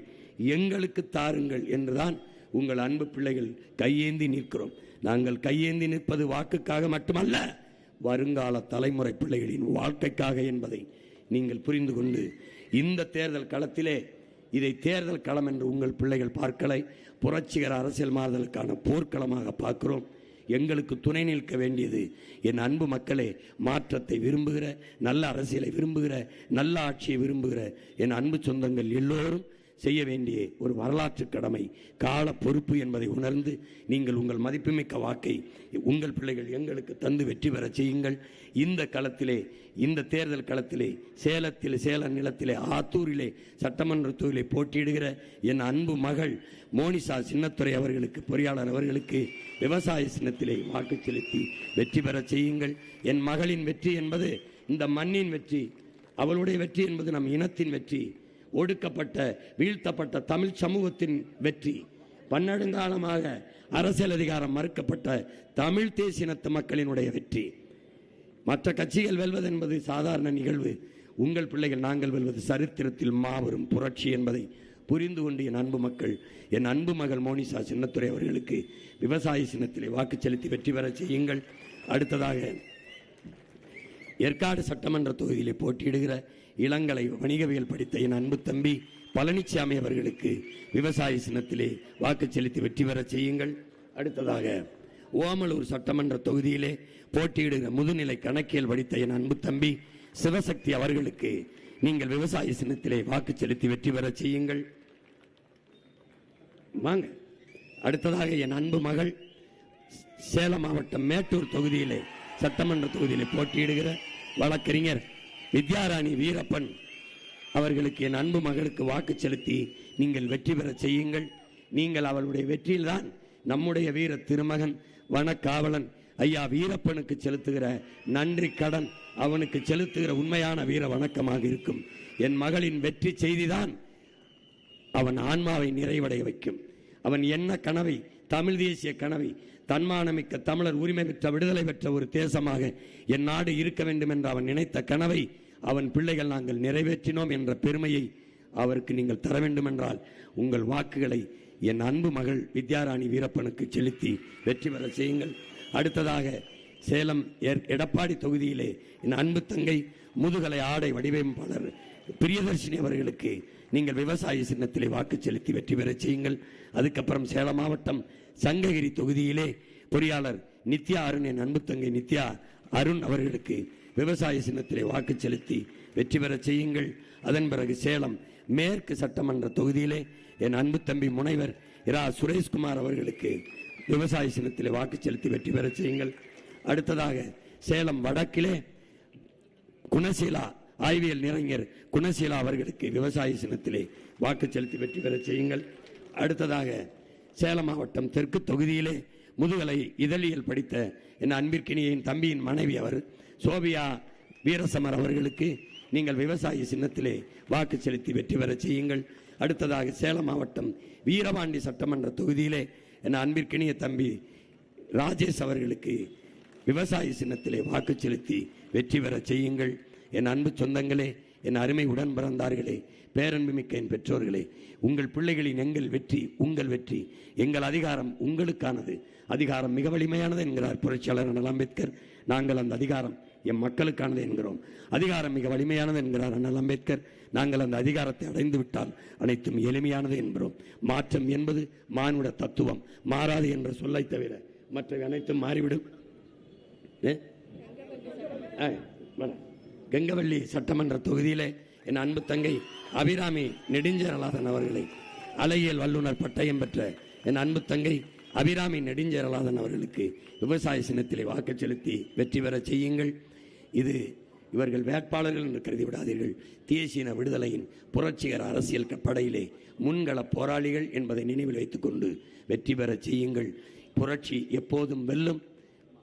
எங்களுக்கு தாருங்கள் என்றுதான் உங்கள் அன்பு பிள்ளைகள் கையேந்தி நிற்கிறோம். நாங்கள் கையேந்தி நிற்பது வாக்குக்காக மட்டுமல்ல, வருங்கால தலைமுறை பிள்ளைகளின் வாழ்க்கைக்காக என்பதை நீங்கள் புரிந்து கொண்டு, இந்த தேர்தல் களத்திலே இதை தேர்தல் களம் என்று உங்கள் பிள்ளைகள் பார்க்கலை, புரட்சிகர அரசியல் மாறுதலுக்கான போர்க்களமாக பார்க்கிறோம். எங்களுக்கு துணை நிற்க வேண்டியது என் அன்பு மக்களே, மாற்றத்தை விரும்புகிற, நல்ல அரசியலை விரும்புகிற, நல்ல ஆட்சியை விரும்புகிற என் அன்பு சொந்தங்கள் எல்லோரும் செய்ய வேண்டிய ஒரு வரலாற்று கடமை, கால பொறுப்பு என்பதை உணர்ந்து நீங்கள் உங்கள் மதிப்புமிக்க வாக்கை உங்கள் பிள்ளைகள் எங்களுக்கு தந்து வெற்றி பெற செய்யுங்கள். இந்த களத்திலே, இந்த தேர்தல் களத்திலே, சேலம் நிலத்திலே, ஆத்தூரிலே சட்டமன்ற தொகுதியிலே போட்டியிடுகிற என் அன்பு மகள் மோனிசா சின்னத்துரை அவர்களுக்கு, பொறியாளர் அவர்களுக்கு விவசாய சின்னத்திலே வாக்கு செலுத்தி வெற்றி பெற செய்யுங்கள். என் மகளின் வெற்றி என்பது இந்த மண்ணின் வெற்றி, அவளுடைய வெற்றி என்பது நம் இனத்தின் வெற்றி, ஒடுக்கப்பட்ட வீழ்த்தப்பட்ட தமிழ் சமூகத்தின் வெற்றி, பன்னெடுங்காலமாக அரசியல் அதிகாரம் மறுக்கப்பட்ட தமிழ் தேசியனத்து மக்களினுடைய வெற்றி. மற்ற கட்சிகள் வெல்வது என்பது சாதாரண நிகழ்வு, உங்கள் பிள்ளைகள் நாங்கள் வெல்வது சரித்திரத்தில் மாபெரும் புரட்சி என்பதை புரிந்து கொண்டு என் அன்பு மக்கள், என் அன்பு மகள் மோனிசா சின்னத்துரை அவர்களுக்கு விவசாய சின்னத்திலே வாக்கு செலுத்தி வெற்றி பெற செய்யுங்கள். அடுத்ததாக ஏற்காடு சட்டமன்ற தொகுதியிலே போட்டியிடுகிற இளங்கலை வணிகவியல் படித்த என் அன்பு தம்பி பழனிசாமி அவர்களுக்கு விவசாய சின்னத்திலே வாக்கு செலுத்தி வெற்றி பெற செய்யுங்கள். அடுத்ததாக ஓமலூர் சட்டமன்ற தொகுதியிலே போட்டியிடுகிற முதுநிலை கணக்கியல் படித்த என் அன்பு தம்பி சிவசக்தி அவர்களுக்கு நீங்கள் விவசாய சின்னத்திலே வாக்கு செலுத்தி வெற்றி பெற செய்யுங்கள். வாங்க. அடுத்ததாக என் அன்பு மகள் சேலம் மாவட்டம் மேட்டூர் தொகுதியிலே சட்டமன்ற தொகுதியிலே போட்டியிடுகிற வழக்கறிஞர் வித்யாராணி வீரப்பன் அவர்களுக்கு என் அன்பு மகளுக்கு வாக்கு செலுத்தி நீங்கள் வெற்றி பெற செய்யுங்கள். நீங்கள் அவளுடைய வெற்றியில்தான் நம்முடைய வீர திருமகன் வனக்காவலன் ஐயா வீரப்பனுக்கு செலுத்துகிற நன்றி கடன், அவனுக்கு செலுத்துகிற உண்மையான வீர வணக்கமாக இருக்கும். என் மகளின் வெற்றி செய்திதான் அவன் ஆன்மாவை நிறைவடைய வைக்கும். அவன் என்ன கனவை, தமிழ் தேசிய கனவை, தன்மானமிக்க தமிழர் உரிமை பெற்ற விடுதலை பெற்ற ஒரு தேசமாக என் நாடு இருக்க வேண்டும் என்று அவன் நினைத்த கனவை அவன் பிள்ளைகள் நாங்கள் நிறைவேற்றினோம் என்ற பெருமையை அவருக்கு நீங்கள் தர வேண்டும் என்றால் உங்கள் வாக்குகளை என் அன்பு மகள் வித்யாராணி வீரப்பனுக்கு செலுத்தி வெற்றி பெற செய்யுங்கள். அடுத்ததாக சேலம் எடப்பாடி தொகுதியிலே என் அன்பு தங்கை முதுகலை ஆடை வடிவமைப்பாளர் பிரியதர்ஷினி அவர்களுக்கு நீங்கள் விவசாய சின்னத்திலே வாக்கு செலுத்தி வெற்றி பெற செய்யுங்கள். அதுக்கப்புறம் சேலம் மாவட்டம் சங்ககிரி தொகுதியிலே பொறியாளர் நித்யா அருண், என் அன்பு தங்கை நித்யா அருண் அவர்களுக்கு விவசாய சின்னத்திலே வாக்கு செலுத்தி வெற்றி பெற செய்யுங்கள். அதன் பிறகு சேலம் மேற்கு சட்டமன்ற தொகுதியிலே என் அன்பு தம்பி முனைவர் இரா சுரேஷ்குமார் அவர்களுக்கு விவசாய சின்னத்திலே வாக்கு செலுத்தி வெற்றி பெற செய்யுங்கள். அடுத்ததாக சேலம் வடக்கிலே குணசீலா ஆய்வியல் நிறைஞர் குணசீலா அவர்களுக்கு விவசாய சின்னத்திலே வாக்கு செலுத்தி வெற்றி பெற செய்யுங்கள். அடுத்ததாக சேலம் மாவட்டம் தெற்கு தொகுதியிலே முதுகலை இதழியல் படித்த என் அன்பிற்கினியின் தம்பியின் மனைவி அவர் சோபியா வீரசமர் அவர்களுக்கு நீங்கள் விவசாய சின்னத்திலே வாக்கு செலுத்தி வெற்றி பெற செய்யுங்கள். அடுத்ததாக சேலம் மாவட்டம் வீரபாண்டி சட்டமன்ற தொகுதியிலே என் அன்பிற்கினிய தம்பி ராஜேஷ் அவர்களுக்கு விவசாய சின்னத்திலே வாக்கு செலுத்தி வெற்றி பெற செய்யுங்கள். என் அன்பு சொந்தங்களே, என் அருமை உடன் பிறந்தார்களே, பேரன்புமிக்க என் பெற்றோர்களே, உங்கள் பிள்ளைகளின் எங்கள் வெற்றி உங்கள் வெற்றி, எங்கள் அதிகாரம் உங்களுக்கானது, அதிகாரம் மிக வலிமையானது என்கிறார் புரட்சியாளர் அண்ணல் அம்பேத்கர். நாங்கள் அந்த அதிகாரம் எம் மக்களுக்கானது என்கிறோம். அதிகாரம் மிக வலிமையானது என்கிறார் அண்ணல் அம்பேத்கர். நாங்கள் அந்த அதிகாரத்தை அடைந்து விட்டால் அனைத்தும் எளிமையானது என்கிறோம். மாற்றம் என்பது மானுட தத்துவம், மாறாது என்ற சொல்லை தவிர மற்ற அனைத்தும் மாறிவிடும். கங்கவள்ளி சட்டமன்ற தொகுதியிலே என் அன்பு தங்கை அபிராமி நெடுஞ்சேரலாதன் அவர்களை, அலையியல் வல்லுநர் பட்டயம் பெற்ற என் அன்பு தங்கை அபிராமி நெடுஞ்சேரலாதன் அவர்களுக்கு விவசாய சின்னத்திலே வாக்கு செலுத்தி வெற்றி பெற செய்யுங்கள். இது இவர்கள் வேட்பாளர்கள் என்று கருதி விடாதீர்கள். தேசிய விடுதலையின் புரட்சிகர அரசியல் படையிலே முன்கள போராளிகள் என்பதை நினைவில் வைத்துக் கொண்டு வெற்றி பெற செய்யுங்கள். புரட்சி எப்போதும் வெல்லும்.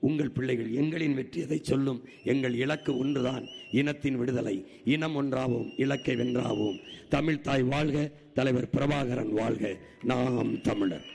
உங்கள் பிள்ளைகள் எங்களின் வெற்றி அதை சொல்லும். எங்கள் இலக்கு ஒன்றுதான், இனத்தின் விடுதலை. இனம் ஒன்றாவோம், இலக்கை வென்றாவோம். தமிழ் தாய் வாழ்க, தலைவர் பிரபாகரன் வாழ்க. நாம் தமிழர்.